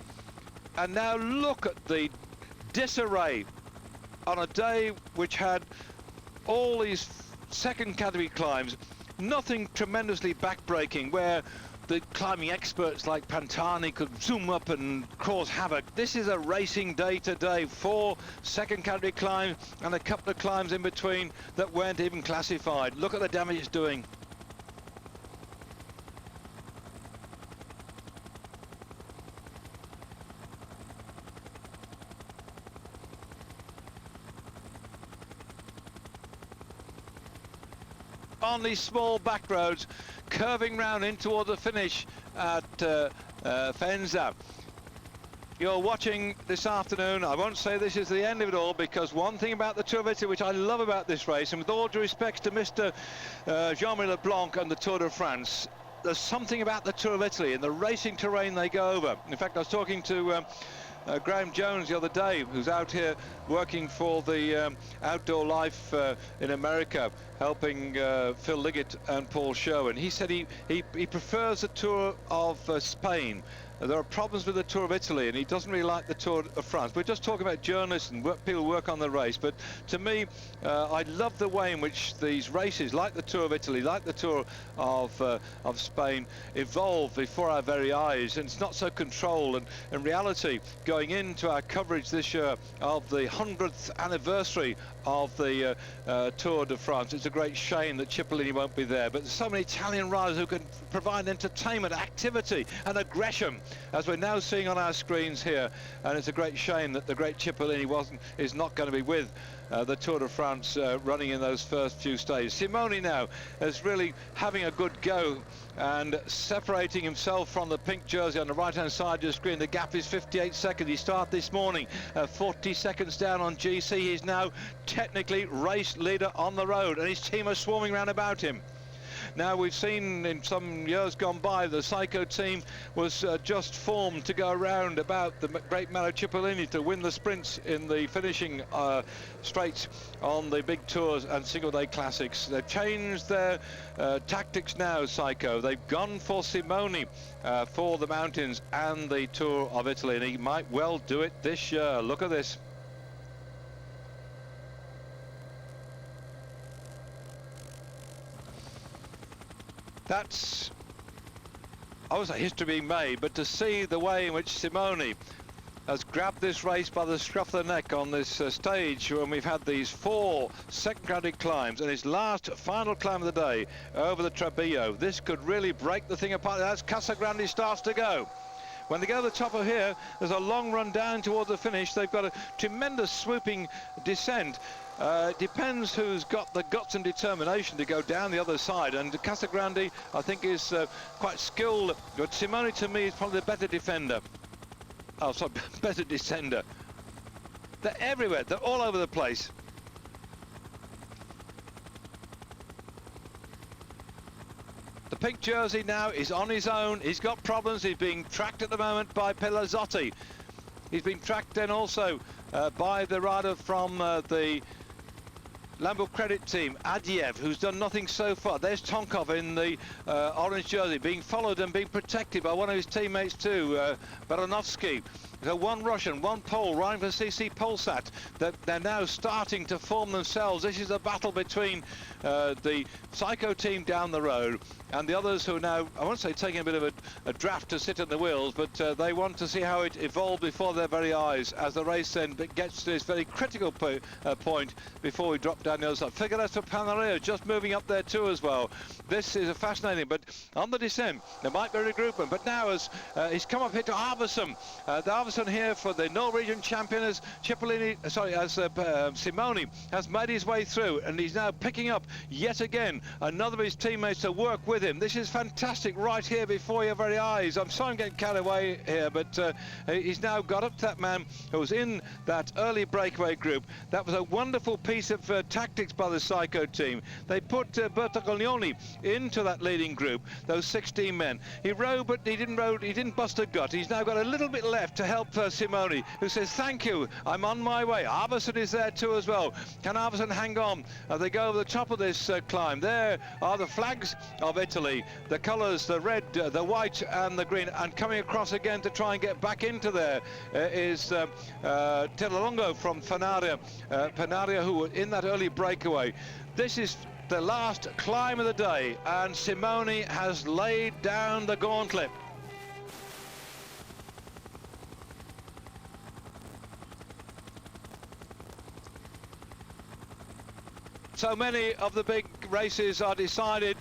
and now look at the disarray on a day which had all these second category climbs, nothing tremendously backbreaking, where the climbing experts like Pantani could zoom up and cause havoc. This is a racing day today. 4 second category climbs and a couple of climbs in between that weren't even classified. Look at the damage it's doing. On these small back roads, curving round in toward the finish at Faenza. You're watching this afternoon. I won't say this is the end of it all, because one thing about the Tour of Italy which I love about this race, and with all due respects to Mr. Jean-Marie Leblanc and the Tour de France, there's something about the Tour of Italy and the racing terrain they go over. In fact, I was talking to Graham Jones the other day, who's out here working for the Outdoor Life in America, helping Phil Liggett and Paul Sherwin. He said he prefers the Tour of Spain. There are problems with the Tour of Italy, and he doesn't really like the Tour of France. We're just talking about journalists and people who work on the race, but to me, I love the way in which these races, like the Tour of Italy, like the Tour of Spain, evolve before our very eyes, and it's not so controlled. And in reality, going into our coverage this year of the 100th anniversary of the Tour de France, it's a great shame that Cipollini won't be there, but there's so many Italian riders who can provide entertainment, activity and aggression, as we're now seeing on our screens here. And it's a great shame that the great Cipollini is not going to be with the Tour de France running in those first few stages. Simone now is really having a good go and separating himself from the pink jersey on the right hand side of the screen. The gap is 58 seconds. He started this morning 40 seconds down on GC. He's now technically race leader on the road, and his team are swarming round about him. Now, we've seen in some years gone by, the Psycho team was just formed to go around about the great Mauro Cipollini to win the sprints in the finishing straights on the big tours and single-day classics. They've changed their tactics now, Psycho. They've gone for Simone for the mountains and the Tour of Italy, and he might well do it this year. Look at this. That's obviously history being made, but to see the way in which Simone has grabbed this race by the scruff of the neck on this stage when we've had these 4 second-graded climbs, and his last final climb of the day over the Trebillo, this could really break the thing apart as Casagrande starts to go. When they go to the top of here, there's a long run down towards the finish. They've got a tremendous swooping descent. Depends who's got the guts and determination to go down the other side, and Casagrande I think is quite skilled, but Simone to me is probably the better defender. Oh, sorry, better descender. They're everywhere. They're all over the place. The pink jersey now is on his own. He's got problems. He's being tracked at the moment by Pelazzotti. He's been tracked then also by the rider from the Lambo Credit team, Adiev, who's done nothing so far. There's Tonkov in the orange jersey, being followed and being protected by one of his teammates too, Baranovsky. So one Russian, one Pole, riding for CC Polsat. They're now starting to form themselves. This is a battle between the Psycho team down the road and the others who are now, I won't say taking a bit of a draft to sit in the wheels, but they want to see how it evolved before their very eyes as the race then gets to this very critical point before we drop down the other side. Figueredo Panaria just moving up there too as well. This is a fascinating, but on the descent there might be a regroupment, but now as he's come up here to Arvidsson, the Arvidsson here for the Norwegian champion as Simone has made his way through, and he's now picking up yet again another of his teammates to work with him. This is fantastic right here before your very eyes. I'm sorry I'm getting carried away here, but he's now got up to that man who was in that early breakaway group. That was a wonderful piece of tactics by the Psycho team. They put Bertaglioni into that leading group, those 16 men. He rode, but he didn't bust a gut. He's now got a little bit left to help Simone, who says, thank you, I'm on my way. Arvidsson is there too as well. Can Arvidsson hang on as they go over the top of this climb? There are the flags of Italy, the colours, the red, the white and the green, and coming across again to try and get back into there is Tirolongo from Panaria, who were in that early breakaway. This is the last climb of the day, and Simone has laid down the gauntlet. So many of the big races are decided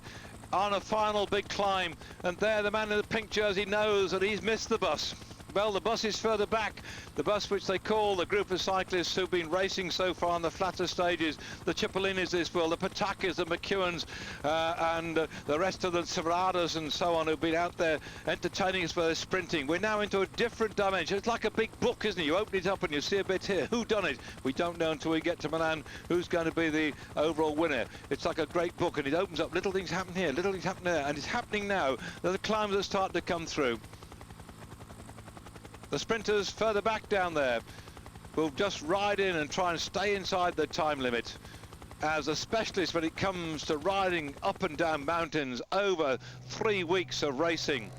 on a final big climb, and there the man in the pink jersey knows that he's missed the bus. Well, the bus is further back, the bus which they call the group of cyclists who've been racing so far on the flatter stages, the Cipolinis this world, the Patakas, the McEwens, and the rest of the Serradas and so on who've been out there entertaining us for their sprinting. We're now into a different dimension. It's like a big book, isn't it? You open it up and you see a bit here. Who done it? We don't know until we get to Milan who's going to be the overall winner. It's like a great book, and it opens up. Little things happen here, little things happen there, and it's happening now that the climbs are starting to come through. The sprinters further back down there will just ride in and try and stay inside the time limit. As a specialist when it comes to riding up and down mountains over 3 weeks of racing,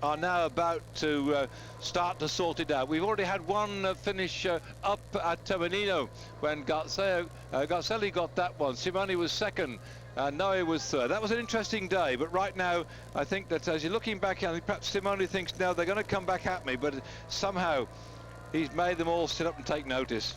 are now about to start to sort it out. We've already had one finish up at Terminino when Garzelli got that one. Simone was second. Noe was third. That was an interesting day, but right now I think that as you're looking back, I think perhaps Simone thinks now they're going to come back at me, but somehow he's made them all sit up and take notice.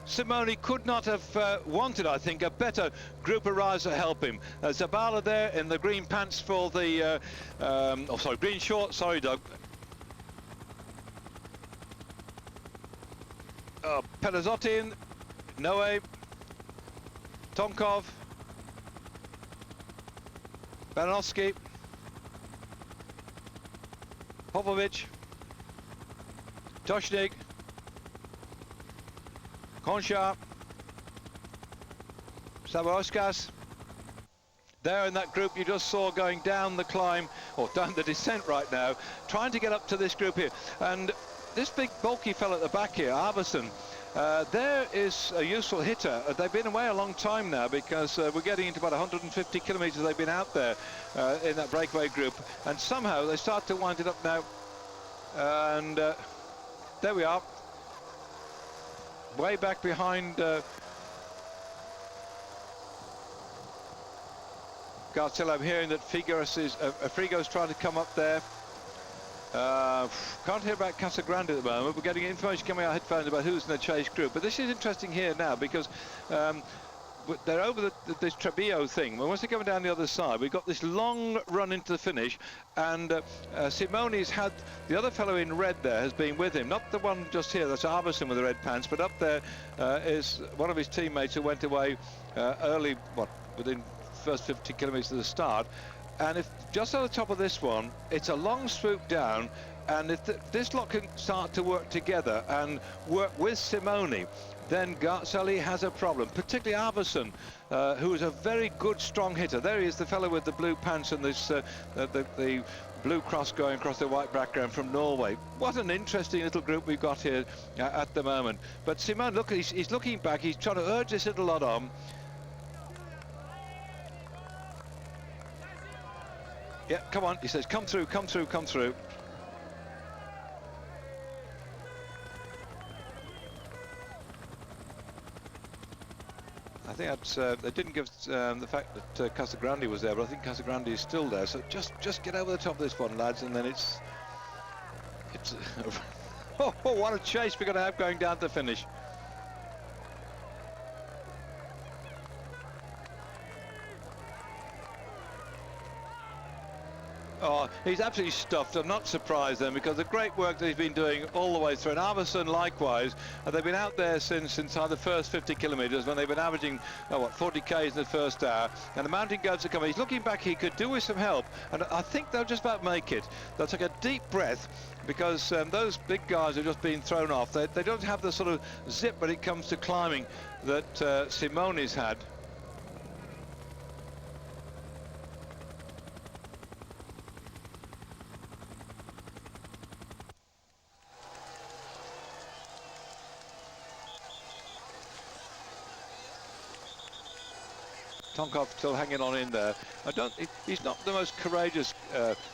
Simone could not have wanted, I think, a better group of riders to help him. Zabala there in the green pants for the, green shorts, sorry Doug. Pelazzotti in, Noe, Tonkov, Baranovsky, Popovic, Toshnik, Concha, Sabauskas, there in that group you just saw going down the climb, or down the descent right now, trying to get up to this group here. And this big bulky fellow at the back here, Arvidsson, there is a useful hitter. They've been away a long time now because we're getting into about 150 kilometres they've been out there in that breakaway group, and somehow they start to wind it up now. And there we are. Way back behind Garcelle. I'm hearing that Frigo's trying to come up there. Can't hear about Casagrande at the moment. We're getting information coming out of headphones about who's in the chase group. But this is interesting here now because they're over this Trebillo thing. Once they're coming down the other side, we've got this long run into the finish, and Simone's had the other fellow in red there has been with him. Not the one just here, that's Arvidsson with the red pants, but up there is one of his teammates who went away early, within first 50 kilometres of the start. And if just on the top of this one, it's a long swoop down, and if this lot can start to work together and work with Simone, then Garcelle has a problem, particularly Arvidsson, who is a very good strong hitter. There he is, the fellow with the blue pants and this the blue cross going across the white background from Norway. What an interesting little group we've got here at the moment. But Simone, look, he's looking back, he's trying to urge this little lot on. Yeah, come on, he says, come through, come through, come through. I think that's, they didn't give the fact that Casagrande was there, but I think Casagrande is still there. So just get over the top of this one, lads, and then it's oh, what a chase we're going to have going down to the finish. Oh, he's absolutely stuffed. I'm not surprised then, because the great work that he's been doing all the way through, and Arvidsson likewise, they've been out there since the first 50 kilometres, when they've been averaging 40 k's in the first hour, and the mountain goats are coming. He's looking back, he could do with some help, and I think they'll just about make it. They'll take a deep breath, because those big guys have just been thrown off. They don't have the sort of zip when it comes to climbing that Simone's had. Tonkov still hanging on in there. He's not the most courageous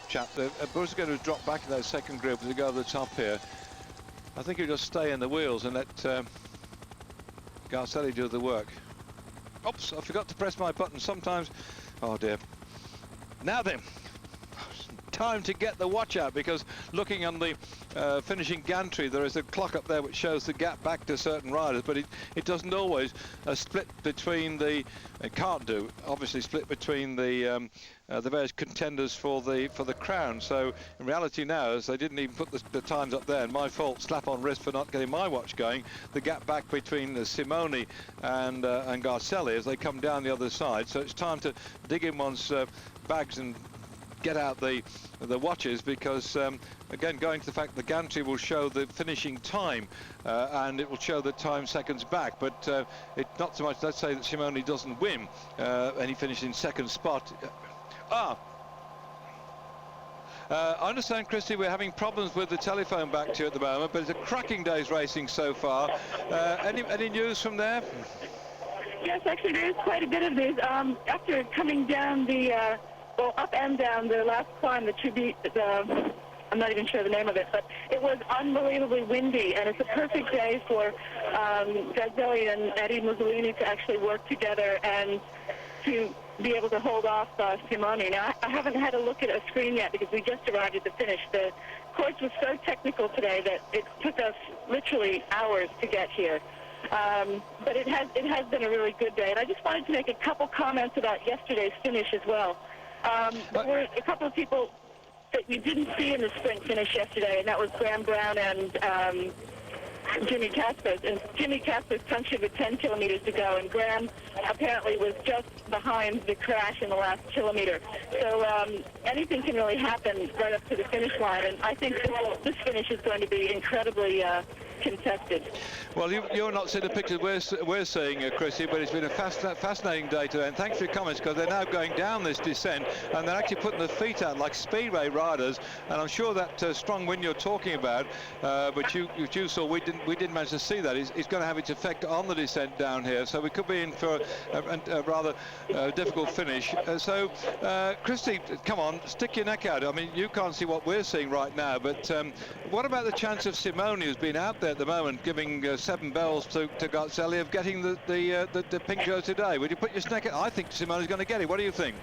chap. Bruce is going to drop back in that second group as they go over the top here. I think he'll just stay in the wheels and let Garcelle do the work. Oops, I forgot to press my button sometimes. Oh dear. Now then, time to get the watch out, because looking on the finishing gantry, there is a clock up there which shows the gap back to certain riders, but it doesn't always split between the, it can't do, obviously split between the various contenders for the crown. So in reality now, as they didn't even put the times up there, and my fault, slap on wrist for not getting my watch going, the gap back between Simone and Garcelle as they come down the other side. So it's time to dig in one's bags and get out the watches, because again, going to the fact the gantry will show the finishing time and it will show the time seconds back, but it's not so much, let's say that Simone doesn't win and he finishes in second spot. I understand, Christie, we're having problems with the telephone back to you at the moment, but it's a cracking day's racing so far. Any news from there? Yes, actually there is quite a bit of news. After coming down well, up and down the last climb, I'm not even sure the name of it, but it was unbelievably windy, and it's a perfect day for Garcelle and Eddie Mussolini to actually work together and to be able to hold off Simone. Now, I haven't had a look at a screen yet because we just arrived at the finish. The course was so technical today that it took us literally hours to get here. But it has been a really good day, and I just wanted to make a couple comments about yesterday's finish as well. There were a couple of people that you didn't see in the sprint finish yesterday, and that was Graham Brown and Jimmy Kaspers. And Jimmy Kaspers punctured with 10 kilometers to go, and Graham apparently was just behind the crash in the last kilometer. So anything can really happen right up to the finish line, and I think this finish is going to be incredibly contested. Well, you're not seeing the pictures we're seeing, Christie, but it's been a fascinating day today, and thanks for your comments, because they're now going down this descent, and they're actually putting their feet out like speedway riders, and I'm sure that strong wind you're talking about, but you saw, we didn't manage to see that, is going to have its effect on the descent down here, so we could be in for a rather difficult finish. So, Christie, come on, stick your neck out. I mean, you can't see what we're seeing right now, but what about the chance of Simone, who's been out there at the moment, giving 7 bells to Garzelli, of getting the pink jersey today? Would you put your neck out? I think Simone's going to get it. What do you think?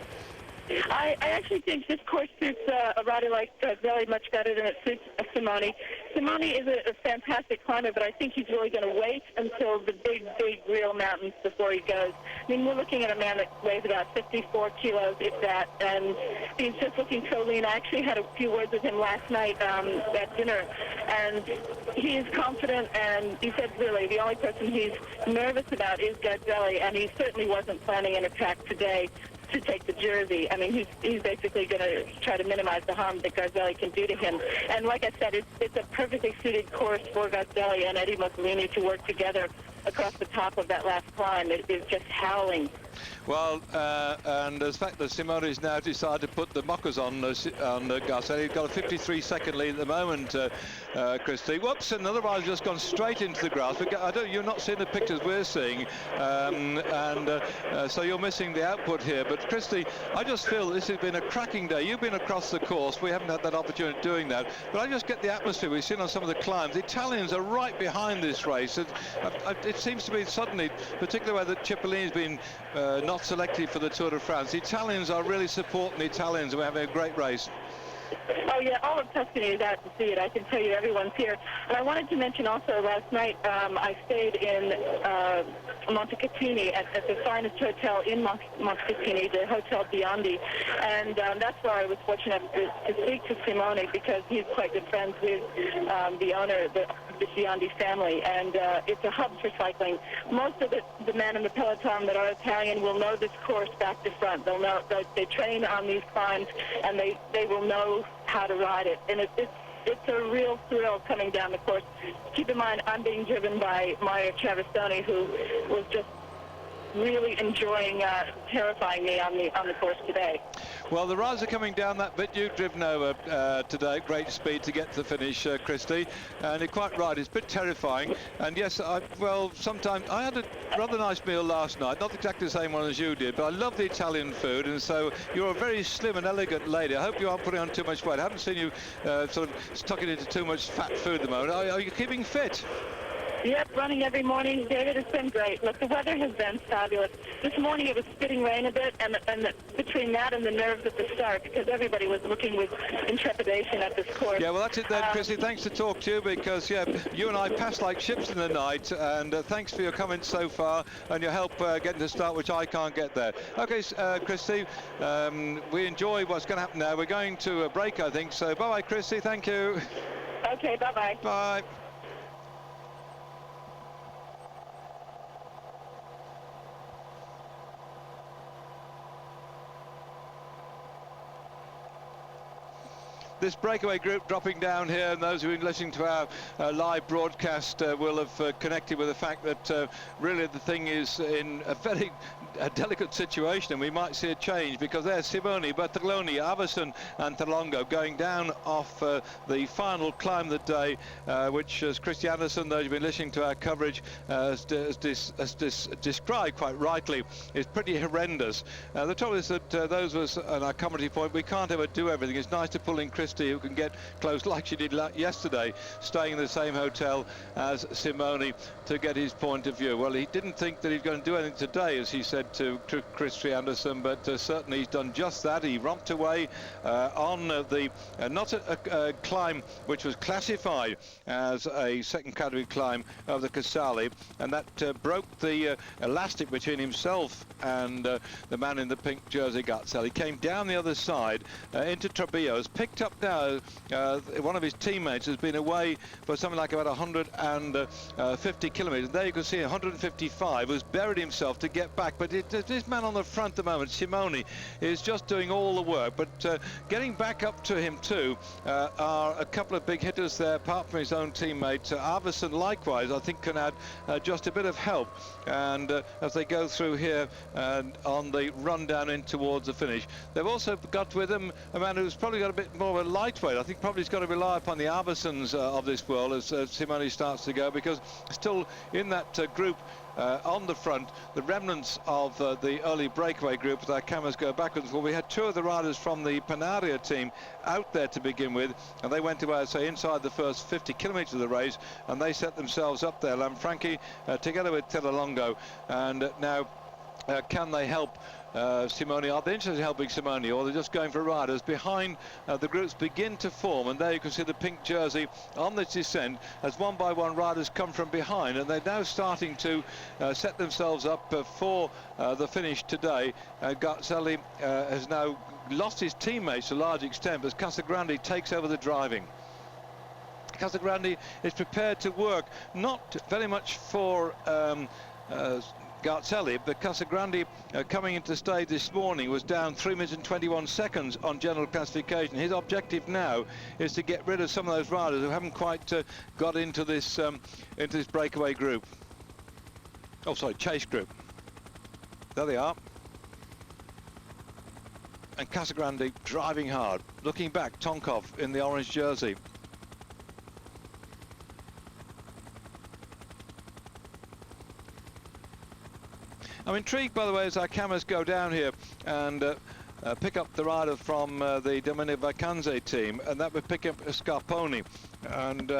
I actually think this course suits a rider like Garzelli much better than it suits Simone. Simone is a fantastic climber, but I think he's really going to wait until the big real mountains before he goes. I mean, we're looking at a man that weighs about 54 kilos, if that, and he's just looking so lean. I actually had a few words with him last night at dinner, and he is confident, and he said really the only person he's nervous about is Garzelli, and he certainly wasn't planning an attack today to take the jersey. I mean, he's basically going to try to minimize the harm that Garzelli can do to him. And like I said, it's a perfectly suited course for Garzelli and Eddie Mussolini to work together across the top of that last climb. It is just howling. Well, and the fact that Simone's now decided to put the mockers on Garzelli, he's got a 53-second lead at the moment, Christie. Whoops, another rider's just gone straight into the grass. You're not seeing the pictures we're seeing, so you're missing the output here. But Christie, I just feel this has been a cracking day. You've been across the course. We haven't had that opportunity of doing that. But I just get the atmosphere we've seen on some of the climbs. The Italians are right behind this race. It seems to be suddenly, particularly where the Cipollini's been not selected for the Tour de France. The Italians are really supporting the Italians, and we're having a great race. Oh yeah, all of Tuscany is out to see it. I can tell you everyone's here. And I wanted to mention also last night I stayed in Montecatini at the finest hotel in Montecatini, the Hotel Biondi, and that's where I was fortunate to speak to Simone, because he's quite good friends with the owner, the Biondi family, and it's a hub for cycling. Most of the men in the peloton that are Italian will know this course back to front. They'll know, they train on these climbs, and they will know how to ride it, and it's a real thrill coming down the course. Keep in mind, I'm being driven by Mario Chavastoni, who was just really enjoying terrifying me on the course today. Well, the riders are coming down that bit you've driven over today, great speed to get to the finish, Christie, and you're quite right, it's a bit terrifying. And yes, sometimes I had a rather nice meal last night, not exactly the same one as you did, but I love the Italian food, and so you're a very slim and elegant lady. I hope you aren't putting on too much weight. I haven't seen you sort of tucking into too much fat food at the moment. Are you keeping fit? Yep, running every morning, David. It's been great. Look, the weather has been fabulous. This morning it was spitting rain a bit, and between that and the nerves at the start, because everybody was looking with intrepidation at this course. Yeah, well, that's it then, Christie. Thanks to talk to you, because, yeah, you and I passed like ships in the night, and thanks for your comments so far and your help getting to start, which I can't get there. OK, Christie, we enjoy what's going to happen now. We're going to a break, I think, so bye-bye, Christie. Thank you. OK, bye-bye. Bye. This breakaway group dropping down here, and those who've been listening to our live broadcast will have connected with the fact that really the thing is in a very delicate situation, and we might see a change, because there's Simone, Bertagloni, Avison and Talongo going down off the final climb of the day, which, as Christie Anderson, those who've been listening to our coverage, has described quite rightly, is pretty horrendous. The trouble is that those of us on our commentary point, we can't ever do everything. It's nice to pull in Christie, who can get close like she did yesterday, staying in the same hotel as Simone, to get his point of view. Well, he didn't think that he was going to do anything today, as he said to Christie Anderson, but certainly he's done just that. He romped away on the not a climb which was classified as a second category climb of the Casale, and that broke the elastic between himself and the man in the pink jersey, Garzelli. He came down the other side into Trebillos, picked up now one of his teammates has been away for something like about 150 kilometers. There you can see 155, was buried himself to get back, but this man on the front at the moment, Simoni, is just doing all the work, but getting back up to him too are a couple of big hitters there, apart from his own teammate. Arvidsson likewise, I think, can add just a bit of help, and as they go through here on the run down in towards the finish. They've also got with them a man who's probably got a bit more of a lightweight. I think probably he's got to rely upon the Arvidssons of this world as Simoni starts to go, because still in that group on the front, the remnants of the early breakaway group, as our cameras go backwards. Well, we had two of the riders from the Panaria team out there to begin with, and they went away, say, inside the first 50 kilometres of the race, and they set themselves up there, Lanfranchi together with Telelongo, and now can they help Simoni? Are they interested in helping Simoni, or they're just going for riders? Behind the groups begin to form, and there you can see the pink jersey on this descent as one by one riders come from behind, and they're now starting to set themselves up for the finish today. Garzelli has now lost his teammates to a large extent as Casagrande takes over the driving. Casagrande is prepared to work, not very much for Garzelli, but Casagrande coming into stage this morning was down 3 minutes and 21 seconds on general classification. His objective now is to get rid of some of those riders who haven't quite got into this breakaway group. Oh, sorry, chase group. There they are. And Casagrande driving hard. Looking back, Tonkov in the orange jersey. I'm intrigued, by the way, as our cameras go down here and pick up the rider from the Domenico Vacanze team, and that would pick up Scarponi. And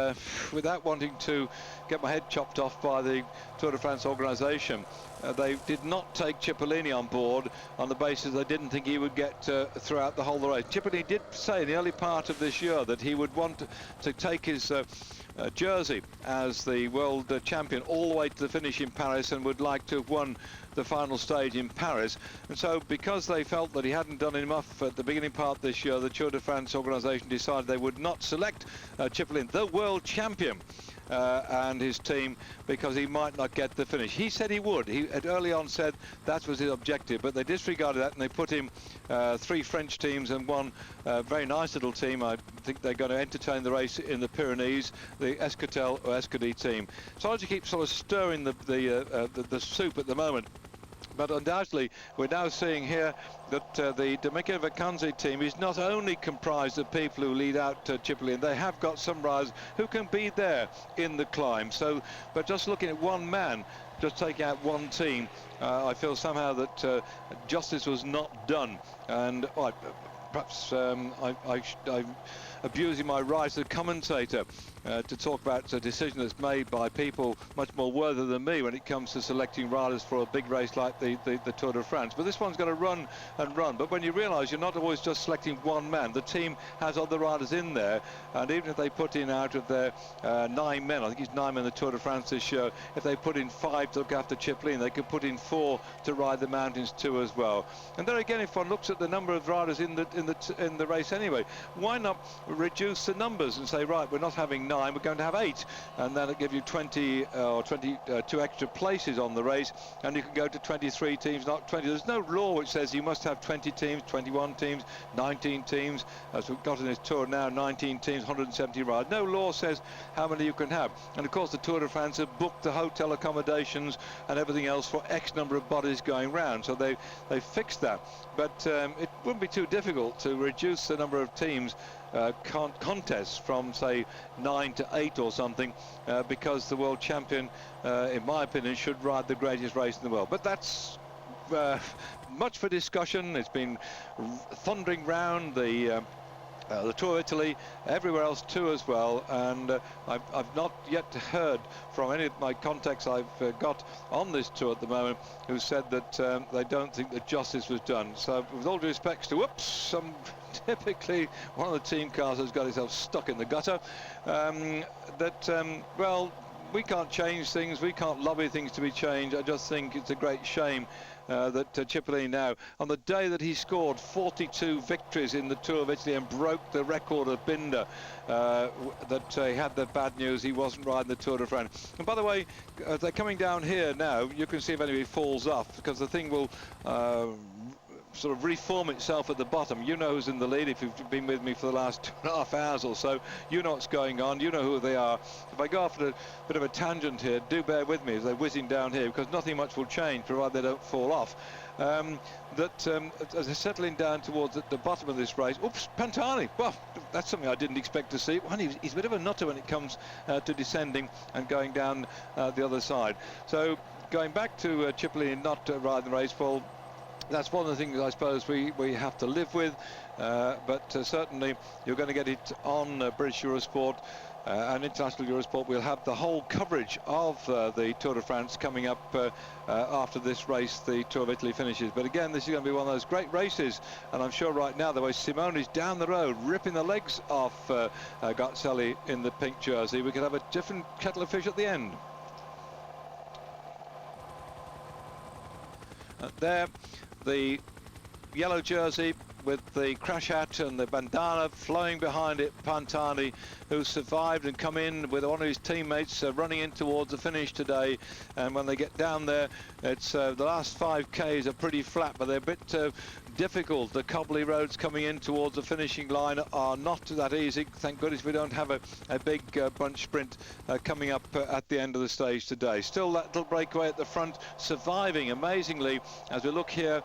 without wanting to get my head chopped off by the Tour de France organisation, they did not take Cipollini on board on the basis they didn't think he would get throughout the whole of the race. Cipollini did say in the early part of this year that he would want to take his jersey as the world champion all the way to the finish in Paris, and would like to have won the final stage in Paris. And so, because they felt that he hadn't done enough at the beginning part this year, the Tour de France organisation decided they would not select Cipollini, the world champion, and his team, because he might not get the finish. He said he would. He had early on said that was his objective, but they disregarded that, and they put him 3 French teams and one very nice little team. I think they're going to entertain the race in the Pyrenees, the Escatel or Escadie team. So I just keep sort of stirring the soup at the moment. But undoubtedly, we're now seeing here that the Domenico Vacanze team is not only comprised of people who lead out Cipollini, they have got some riders who can be there in the climb. So, but just looking at one man, just taking out one team, I feel somehow that justice was not done. And perhaps I'm abusing my right as a commentator to talk about a decision that's made by people much more worthy than me when it comes to selecting riders for a big race like the Tour de France. But this one's going to run and run. But when you realise you're not always just selecting one man, the team has other riders in there, and even if they put in out of their 9 men, I think it's 9 men in the Tour de France this year, if they put in 5 to look after Cipollini, they could put in 4 to ride the mountains too as well. And there again, if one looks at the number of riders in the race anyway, why not reduce the numbers and say, right, we're not having 9, we're going to have 8, and then it'll give you 20 or 22 extra places on the race, and you can go to 23 teams, not 20. There's no law which says you must have 20 teams, 21 teams, 19 teams, as we've got in this tour now, 19 teams, 170 rides. No law says how many you can have. And of course the Tour de France have booked the hotel accommodations and everything else for X number of bodies going round, so they fixed that. But it wouldn't be too difficult to reduce the number of teams contests from, say, 9 to 8 or something, because the world champion, in my opinion, should ride the greatest race in the world. But that's much for discussion. It's been thundering round the Tour of Italy, everywhere else too as well, and I've not yet heard from any of my contacts I've got on this tour at the moment who said that they don't think that justice was done. So with all due respects to typically one of the team cars has got itself stuck in the gutter, well, we can't change things, we can't lobby things to be changed. I just think it's a great shame that Cipollini now, on the day that he scored 42 victories in the Tour of Italy and broke the record of Binder, that he had the bad news, he wasn't riding the Tour de France. And by the way, they're coming down here now. You can see if anybody falls off, because the thing will sort of reform itself at the bottom. You know who's in the lead if you've been with me for the last 2.5 hours or so. You know what's going on, you know who they are. If I go off at a bit of a tangent here, do bear with me as they're whizzing down here, because nothing much will change provided they don't fall off. As they're settling down towards the bottom of this race, oops, Pantani, well, that's something I didn't expect to see. Well, he's a bit of a nutter when it comes to descending and going down the other side. So going back to Cipollini not riding the race, well, that's one of the things I suppose we have to live with, but certainly you're going to get it on British Eurosport and International Eurosport. We'll have the whole coverage of the Tour de France coming up after this race, the Tour of Italy finishes. But again, this is going to be one of those great races, and I'm sure right now the way Simone's down the road ripping the legs off Garzelli in the pink jersey, we could have a different kettle of fish at the end. There, the yellow jersey with the crash hat and the bandana flowing behind it, Pantani, who survived and come in with one of his teammates running in towards the finish today. And when they get down there, it's the last 5Ks are pretty flat, but they're a bit difficult. The cobbly roads coming in towards the finishing line are not that easy. Thank goodness we don't have a big bunch sprint coming up at the end of the stage today. Still that little breakaway at the front surviving amazingly as we look here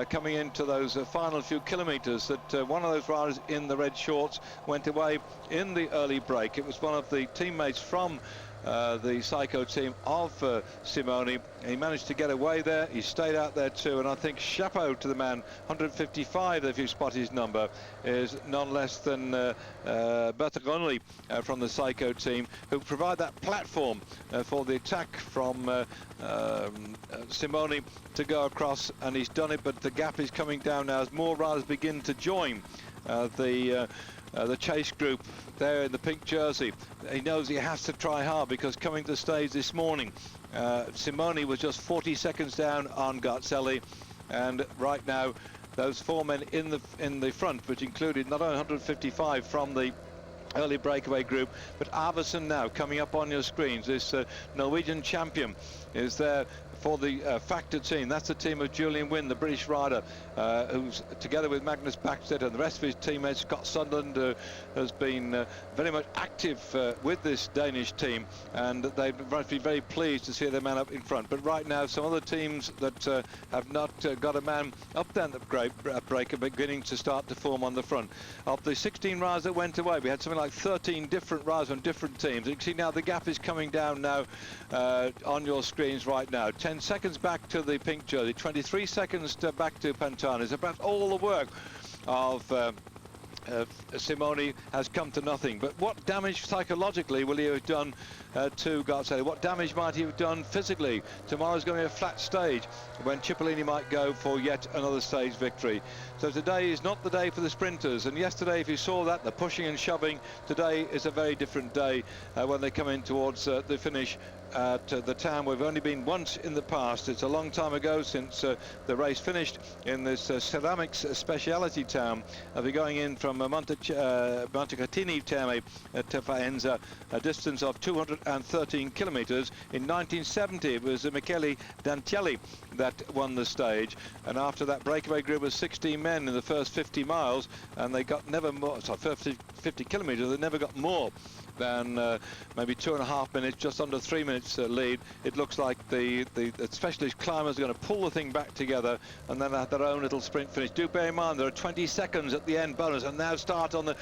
coming into those final few kilometres, that one of those riders in the red shorts went away in the early break. It was one of the teammates from the Psycho team of Simone. He managed to get away there. He stayed out there too, and I think chapeau to the man. 155, if you spot his number, is none less than Bertagonli from the Psycho team, who provide that platform for the attack from Simone to go across, and he's done it. But the gap is coming down now as more riders begin to join the chase group there in the pink jersey. He knows he has to try hard, because coming to the stage this morning, Simone was just 40 seconds down on Garzelli, and right now those four men in the front, which included not only 155 from the early breakaway group, but Arvidsson now coming up on your screens. This Norwegian champion is there for the Factor team. That's the team of Julian Wynne, the British rider, who's together with Magnus Backstedt and the rest of his teammates. Scott Sunderland has been very much active with this Danish team, and they must be very pleased to see their man up in front. But right now, some other teams that have not got a man up down the break are beginning to start to form on the front. Of the 16 riders that went away, we had something like 13 different riders from different teams. You can see now the gap is coming down now on your screens right now. 10 seconds back to the pink jersey, 23 seconds back to Pantani. It's about all the work of Simone has come to nothing. But what damage psychologically will he have done to Garzelli? What damage might he have done physically? Tomorrow's going to be a flat stage when Cipollini might go for yet another stage victory. So today is not the day for the sprinters, and yesterday, if you saw that, the pushing and shoving, today is a very different day when they come in towards the finish at the town we've only been once in the past. It's a long time ago since the race finished in this ceramics speciality town. We're going in from Montecatini Terme to Faenza, a distance of 213 kilometres. In 1970 it was Michele Dantelli that won the stage, and after that breakaway group was 16 men in the first 50 miles, and they got never more, sorry, 50 kilometres, they never got more than maybe 2.5 minutes, just under 3 minutes lead. It looks like the specialist climbers are going to pull the thing back together and then have their own little sprint finish. Do bear in mind there are 20 seconds at the end bonus, and now start on the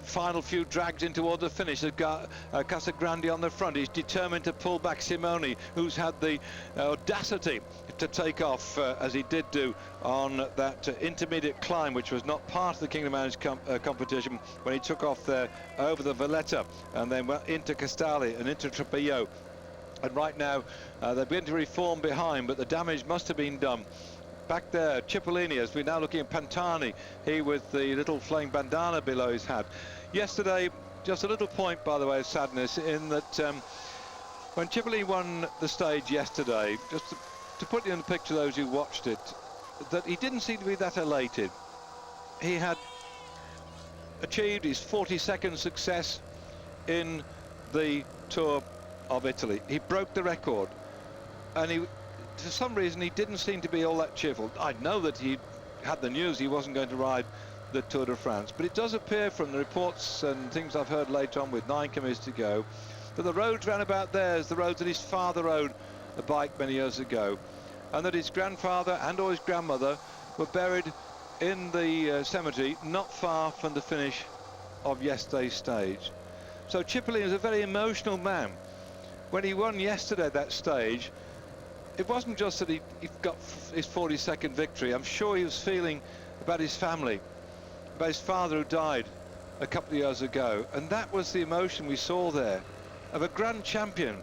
final few drags in towards the finish. They've got Casagrande on the front. He's determined to pull back Simone, who's had the audacity to take off as he did do on that intermediate climb, which was not part of the Kingdom Managed competition, when he took off there over the Valletta and then went into Casale and into Trapillo. And right now they're beginning to reform behind, but the damage must have been done. Back there, Cipollini, as we're now looking at Pantani, he with the little flame bandana below his hat. Yesterday, just a little point, by the way, of sadness, in that When Cipollini won the stage yesterday, just to put you in the picture, those who watched it, that he didn't seem to be that elated. He had achieved his 42nd success in the Tour of Italy. He broke the record, and for some reason he didn't seem to be all that cheerful. I know that he had the news he wasn't going to ride the Tour de France, but it does appear from the reports and things I've heard later on with 9 kilometres to go, that the roads round about there is the roads that his father rode a bike many years ago, and that his grandfather and or his grandmother were buried in the cemetery not far from the finish of yesterday's stage. So Cipollini is a very emotional man. When he won yesterday that stage, it wasn't just that he got his 42nd victory. I'm sure he was feeling about his family, about his father who died a couple of years ago, and that was the emotion we saw there, of a grand champion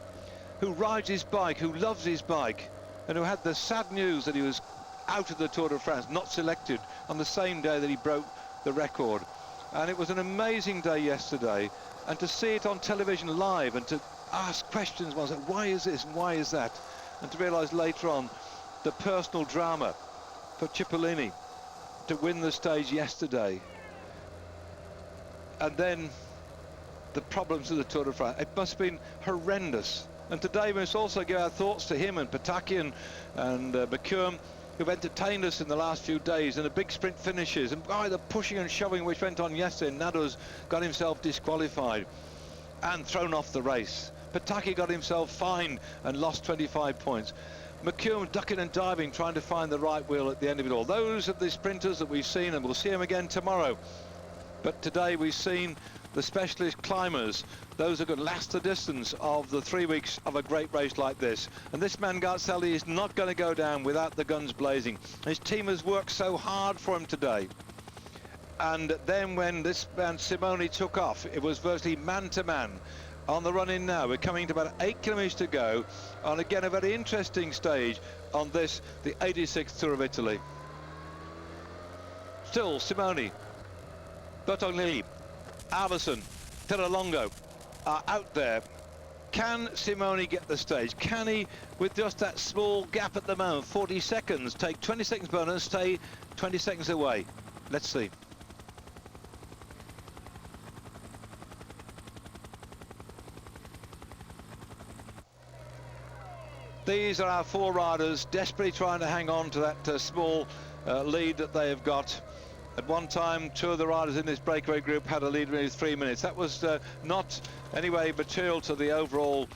who rides his bike, who loves his bike, and who had the sad news that he was out of the Tour de France, not selected, on the same day that he broke the record. And it was an amazing day yesterday, and to see it on television live and to ask questions, was why is this and why is that, and to realise later on the personal drama for Cipollini to win the stage yesterday, and then the problems of the Tour de France. It must have been horrendous. And today we must also give our thoughts to him and Pataki and McKeown, who've entertained us in the last few days, and the big sprint finishes, and the pushing and shoving which went on yesterday. Nado's got himself disqualified and thrown off the race. Pataki got himself fined and lost 25 points. McKeown ducking and diving, trying to find the right wheel at the end of it all. Those are the sprinters that we've seen, and we'll see them again tomorrow. But today we've seen the specialist climbers, those who could last the distance of the 3 weeks of a great race like this. And this man Garzelli is not going to go down without the guns blazing. His team has worked so hard for him today. And then when this man Simoni took off, it was virtually man-to-man. On the run-in now, we're coming to about 8 kilometres to go, on again a very interesting stage on this, the 86th Tour of Italy. Still Simoni, Bertognini, Alverson, Tirolongo are out there. Can Simoni get the stage? Can he, with just that small gap at the moment, 40 seconds, take 20 seconds bonus, stay 20 seconds away? Let's see. These are our 4 riders desperately trying to hang on to that small lead that they have got. At one time, 2 of the riders in this breakaway group had a lead of 3 minutes. That was not anyway material to the overall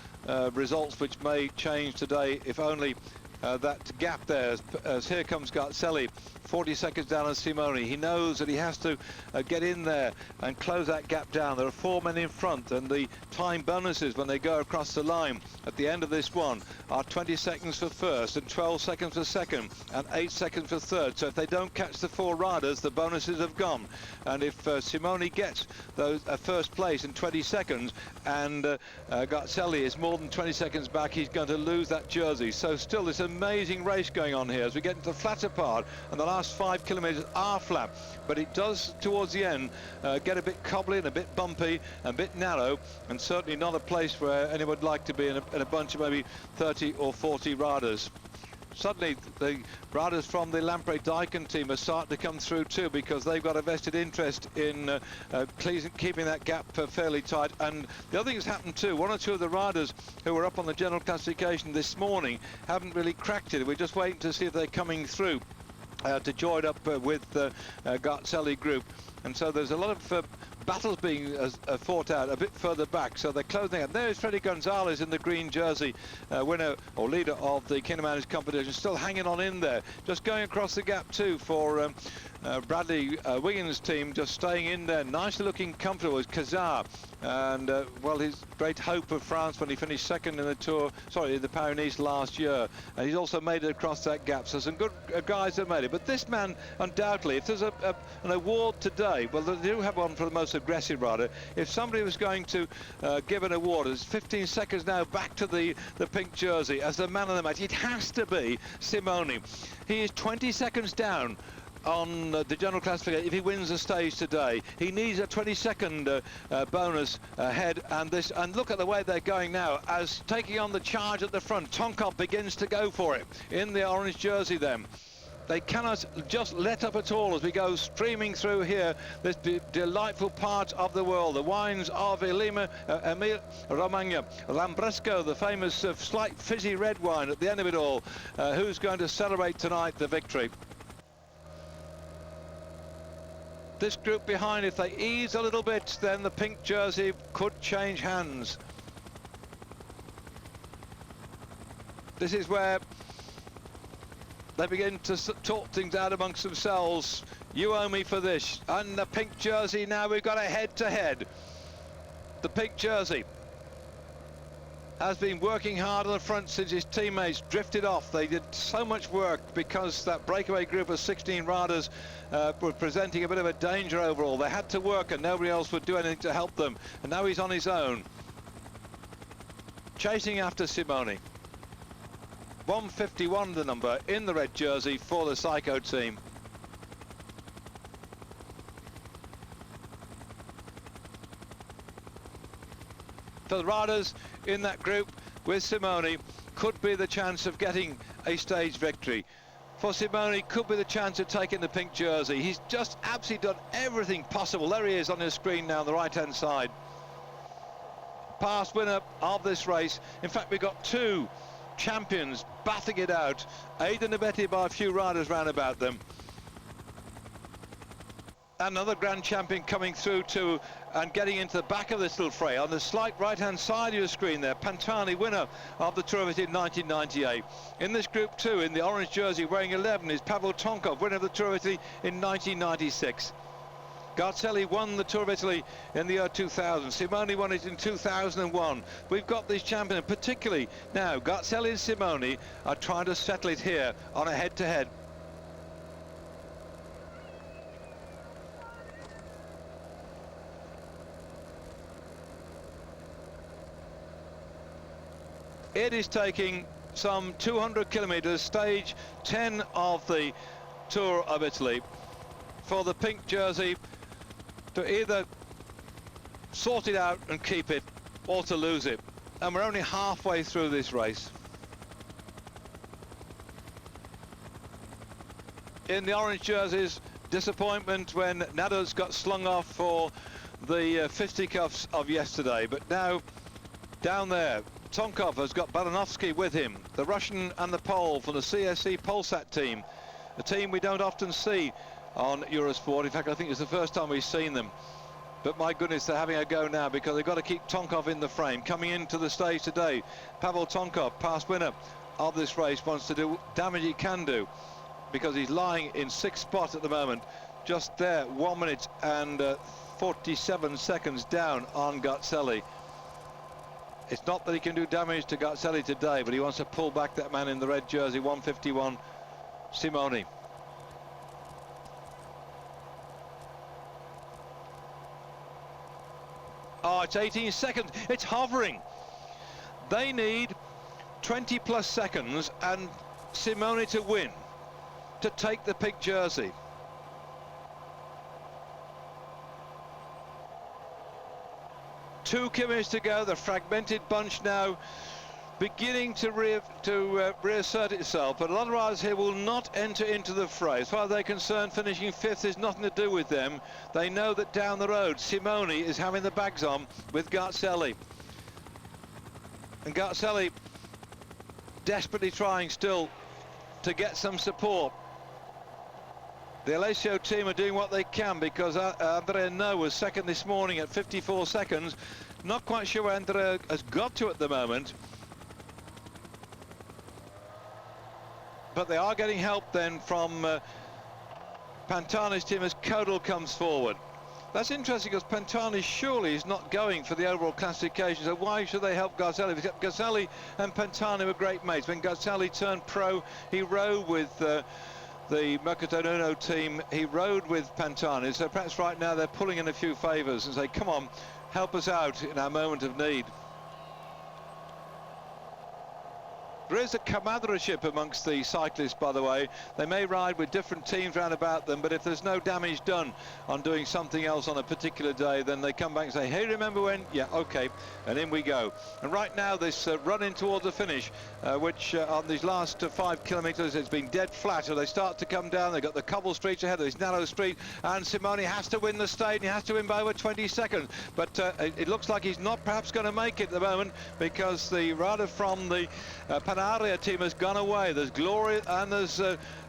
results, which may change today, if only that gap there, as here comes Garzelli, 40 seconds down on Simoni. He knows that he has to get in there and close that gap down. There are 4 men in front, and the time bonuses when they go across the line at the end of this one are 20 seconds for first and 12 seconds for second and 8 seconds for third. So if they don't catch the 4 riders, the bonuses have gone. And if Simoni gets those first place in 20 seconds and Garzelli is more than 20 seconds back, he's going to lose that jersey. So still this amazing race going on here as we get into the flatter part, and the last 5 kilometres are flat, but it does towards the end get a bit cobbly and a bit bumpy and a bit narrow, and certainly not a place where anyone would like to be in a bunch of maybe 30 or 40 riders. Suddenly the riders from the Lampre-Daikin team are starting to come through too, because they've got a vested interest in keeping that gap fairly tight. And the other thing that's happened too, 1 or 2 of the riders who were up on the general classification this morning haven't really cracked it. We're just waiting to see if they're coming through to join up with the Garzelli group. And so there's a lot of battles being fought out a bit further back, so they're closing out. There's Freddy Gonzalez in the green jersey, winner or leader of the Kinemanis competition, still hanging on in there, just going across the gap too for Bradley Wiggins' team, just staying in there, nicely looking comfortable, is Cazard. And well, his great hope of France when he finished second in the Tour, sorry, in the Paris-Nice last year, and he's also made it across that gap. So some good guys have made it, but this man undoubtedly, if there's an award today, well, they do have one for the most aggressive rider. If somebody was going to give an award, it's 15 seconds now back to the pink jersey as the man of the match, it has to be Simoni. He is 20 seconds down on the general classification if he wins the stage today. He needs a 22nd bonus ahead, and look at the way they're going now as taking on the charge at the front. Tonkov begins to go for it in the orange jersey then. They cannot just let up at all as we go streaming through here, this delightful part of the world. The wines of Emil Romagna, Lambrusco, the famous slight fizzy red wine at the end of it all. Who's going to celebrate tonight the victory? This group behind, if they ease a little bit, then the pink jersey could change hands. This is where they begin to talk things out amongst themselves. You owe me for this. And the pink jersey now, we've got a head-to-head. The pink jersey has been working hard on the front since his teammates drifted off. They did so much work because that breakaway group of 16 riders were presenting a bit of a danger overall. They had to work and nobody else would do anything to help them. And now he's on his own, chasing after Simoni. 151 the number in the red jersey for the Psycho team. For the riders in that group with Simoni, could be the chance of getting a stage victory. For Simoni, could be the chance of taking the pink jersey. He's just absolutely done everything possible. There he is on your screen now on the right-hand side. Past winner of this race. In fact, we've got two champions battling it out, aided and abetted by a few riders round about them. Another grand champion coming through too and getting into the back of this little fray on the slight right hand side of your screen there. Pantani, winner of the Tour of Italy in 1998. In this group too, in the orange jersey wearing 11, is Pavel Tonkov, winner of the Tour of Italy in 1996. Garzelli won the Tour of Italy in the year 2000. Simoni won it in 2001. We've got these champions, particularly now Garzelli and Simoni are trying to settle it here on a head-to-head. It is taking some 200 kilometers, stage 10 of the Tour of Italy, for the pink jersey to either sort it out and keep it or to lose it. And we're only halfway through this race. In the orange jerseys, disappointment when Nados got slung off for the fisticuffs of yesterday. But now down there, Tonkov has got Baranovsky with him, the Russian and the Pole from the CSC Polsat team, a team we don't often see on Eurosport. In fact, I think it's the first time we've seen them. But my goodness, they're having a go now because they've got to keep Tonkov in the frame. Coming into the stage today, Pavel Tonkov, past winner of this race, wants to do damage he can do because he's lying in 6th spot at the moment, just there, 1 minute and 47 seconds down on Garzelli. It's not that he can do damage to Garzelli today, but he wants to pull back that man in the red jersey, 151, Simoni. Oh, it's 18 seconds. It's hovering. They need 20 plus seconds and Simoni to win, to take the pink jersey. Two kilometers to go. The fragmented bunch now beginning to reassert itself, but a lot of riders here will not enter into the fray. As far as they're concerned, finishing 5th is nothing to do with them. They know that down the road, Simoni is having the bags on with Garzelli. And Garzelli desperately trying still to get some support. The Alessio team are doing what they can because Andrea No was second this morning at 54 seconds. Not quite sure where Andrea has got to at the moment. But they are getting help then from Pantani's team as Kodal comes forward. That's interesting because Pantani surely is not going for the overall classification, so why should they help Garzelli? Because Garzelli and Pantani were great mates. When Garzelli turned pro, he rode with the Mercato team, he rode with Pantani, so perhaps right now they're pulling in a few favours and say, come on, help us out in our moment of need. There is a camaraderie amongst the cyclists, by the way. They may ride with different teams round about them, but if there's no damage done on doing something else on a particular day, then they come back and say, hey, remember when? Yeah, okay, and in we go. And right now, this run in towards the finish, which on these last 5 kilometres, it's been dead flat. So they start to come down. They've got the cobble streets ahead of this narrow street, and Simone has to win the stage, and he has to win by over 20 seconds. But it looks like he's not perhaps going to make it at the moment, because the rider from the Panaria team has gone away. There's glory and there's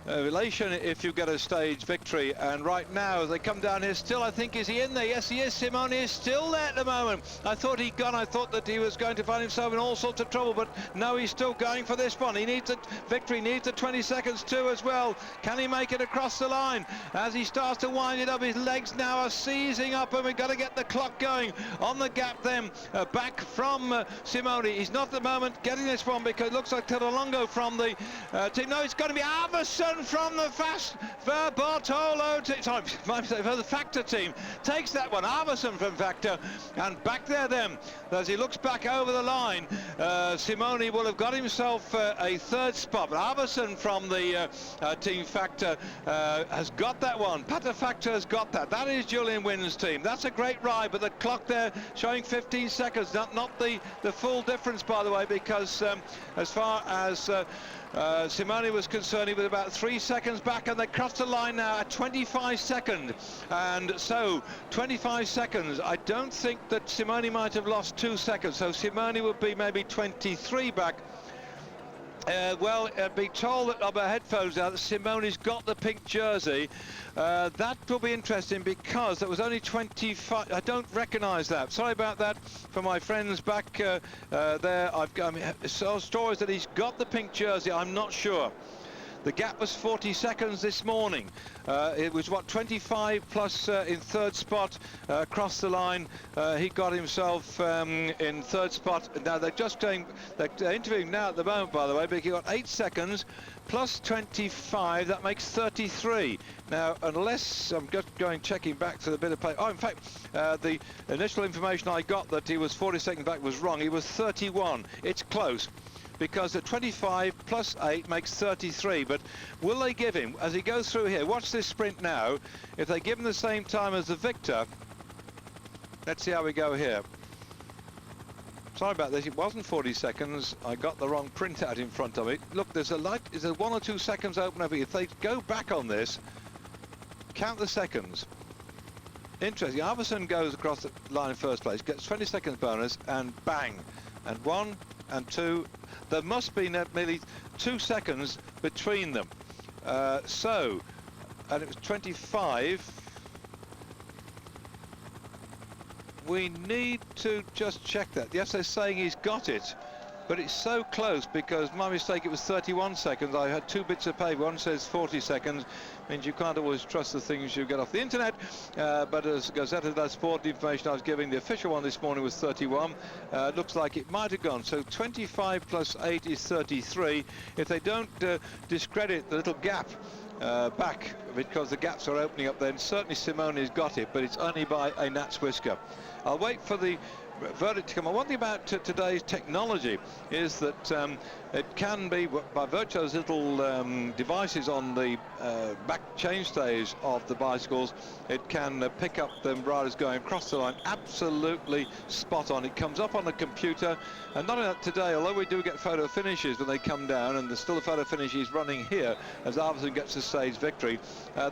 elation if you get a stage victory. And right now, as they come down here, still, I think, is he in there? Yes, he is. Simone is still there at the moment. I thought he'd gone. I thought that he was going to find himself in all sorts of trouble, but no, he's still going for this one. He needs a victory, needs the 20 seconds too as well. Can he make it across the line? As he starts to wind it up, his legs now are seizing up, and we've got to get the clock going on the gap then. Back from Simone. He's not at the moment getting this one, because it looks like Tedolongo from the team. No, it's going to be Arvidsson from the Bartolo team. Sorry, my mistake, for the Factor team. Takes that one. Arvidsson from Factor. And back there then, as he looks back over the line, Simone will have got himself a third spot. But Arvidsson from the team Factor has got that one. Pata Factor has got that. That is Julian Wynn's team. That's a great ride, but the clock there showing 15 seconds. Not the full difference, by the way, because as far as Simone was concerned, he was about 3 seconds back, and they crossed the line now at 25 seconds. And so 25 seconds, I don't think that Simone might have lost 2 seconds, so Simone would be maybe 23 back. Well, be told that of her headphones now that Simone's got the pink jersey. That will be interesting, because that was only 25. I don't recognise that. Sorry about that for my friends back there. I've got stories that he's got the pink jersey. I'm not sure. The gap was 40 seconds this morning. It was, what, 25 plus in third spot across the line. He got himself in third spot. Now they're interviewing now at the moment, by the way, but he got 8 seconds plus 25. That makes 33. Now, unless I'm just checking back to the bit of play. Oh, in fact, the initial information I got that he was 40 seconds back was wrong. He was 31. It's close, because the 25 plus 8 makes 33. But will they give him, as he goes through here, watch this sprint now, if they give him the same time as the victor, let's see how we go here. Sorry about this, it wasn't 40 seconds, I got the wrong printout in front of it. Look, there's a 1 or 2 seconds open over here. If they go back on this, count the seconds. Interesting, Arvidsson goes across the line in first place, gets 20 seconds bonus, and bang, and 1 and 2. There must be nearly 2 seconds between them. And it was 25. We need to just check that. Yes, they're saying he's got it, but it's so close, because my mistake, it was 31 seconds. I had 2 bits of paper. One says 40 seconds. Means you can't always trust the things you get off the internet, but as Gazzetta dello Sport, the information I was giving, the official one this morning was 31. Looks like it might have gone. So 25 plus 8 is 33. If they don't discredit the little gap back, because the gaps are opening up, then certainly Simone's got it, but it's only by a gnat's whisker. I'll wait for the verdict to come on. One thing about today's technology is that it can be, by virtue of those little devices on the back chainstays of the bicycles, it can pick up the riders going across the line absolutely spot on. It comes up on the computer, and not only that, today, although we do get photo finishes when they come down, and there's still a photo finish he's running here as Arvidsson gets the stage victory,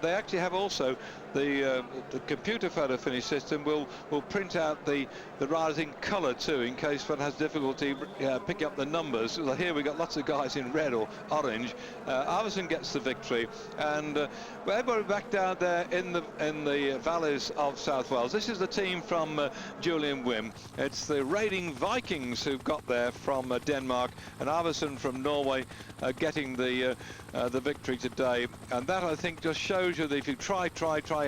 they actually have also the computer photo finish system will print out the riders in colour too, in case one has difficulty picking up the numbers. So here we got lots of guys in red or orange. Arvidsson gets the victory, and everybody back down there in the valleys of South Wales. This is the team from Julian Wynn. It's the Raiding Vikings who've got there from Denmark, and Arvidsson from Norway getting the victory today. And that, I think, just shows you that if you try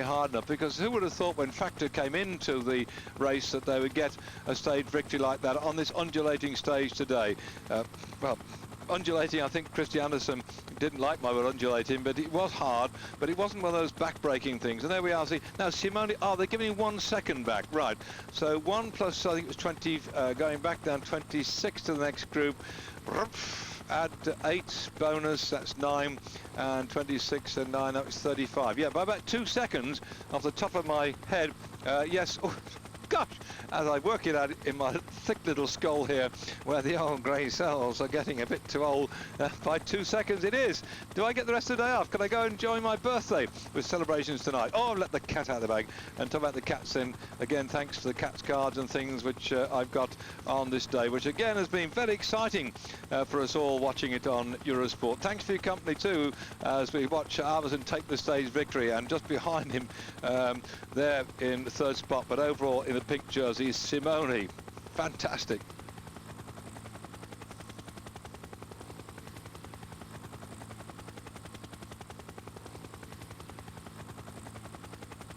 hard enough, because who would have thought when Factor came into the race that they would get a stage victory like that on this undulating stage today? Well, undulating. I think Christie Anderson didn't like my word undulating, but it was hard, but it wasn't one of those back-breaking things. And there we are. See, now Simone, they're giving him 1 second back, right? So 1 plus, I think it was 20, going back down 26 to the next group. Add 8 bonus, that's 9, and 26 and 9, that was 35. Yeah, by about 2 seconds off the top of my head. Yes. Oh, gosh, as I work it out in my thick little skull here, where the old grey cells are getting a bit too old, by 2 seconds it is. Do I get the rest of the day off? Can I go and enjoy my birthday with celebrations tonight? Oh, let the cat out of the bag. And talk about the cats then, again, thanks to the cats cards and things which I've got on this day, which again has been very exciting for us all watching it on Eurosport. Thanks for your company too, as we watch Arvidsson take the stage victory, and just behind him there in the 3rd spot, but overall in the pink jersey is Simone. Fantastic.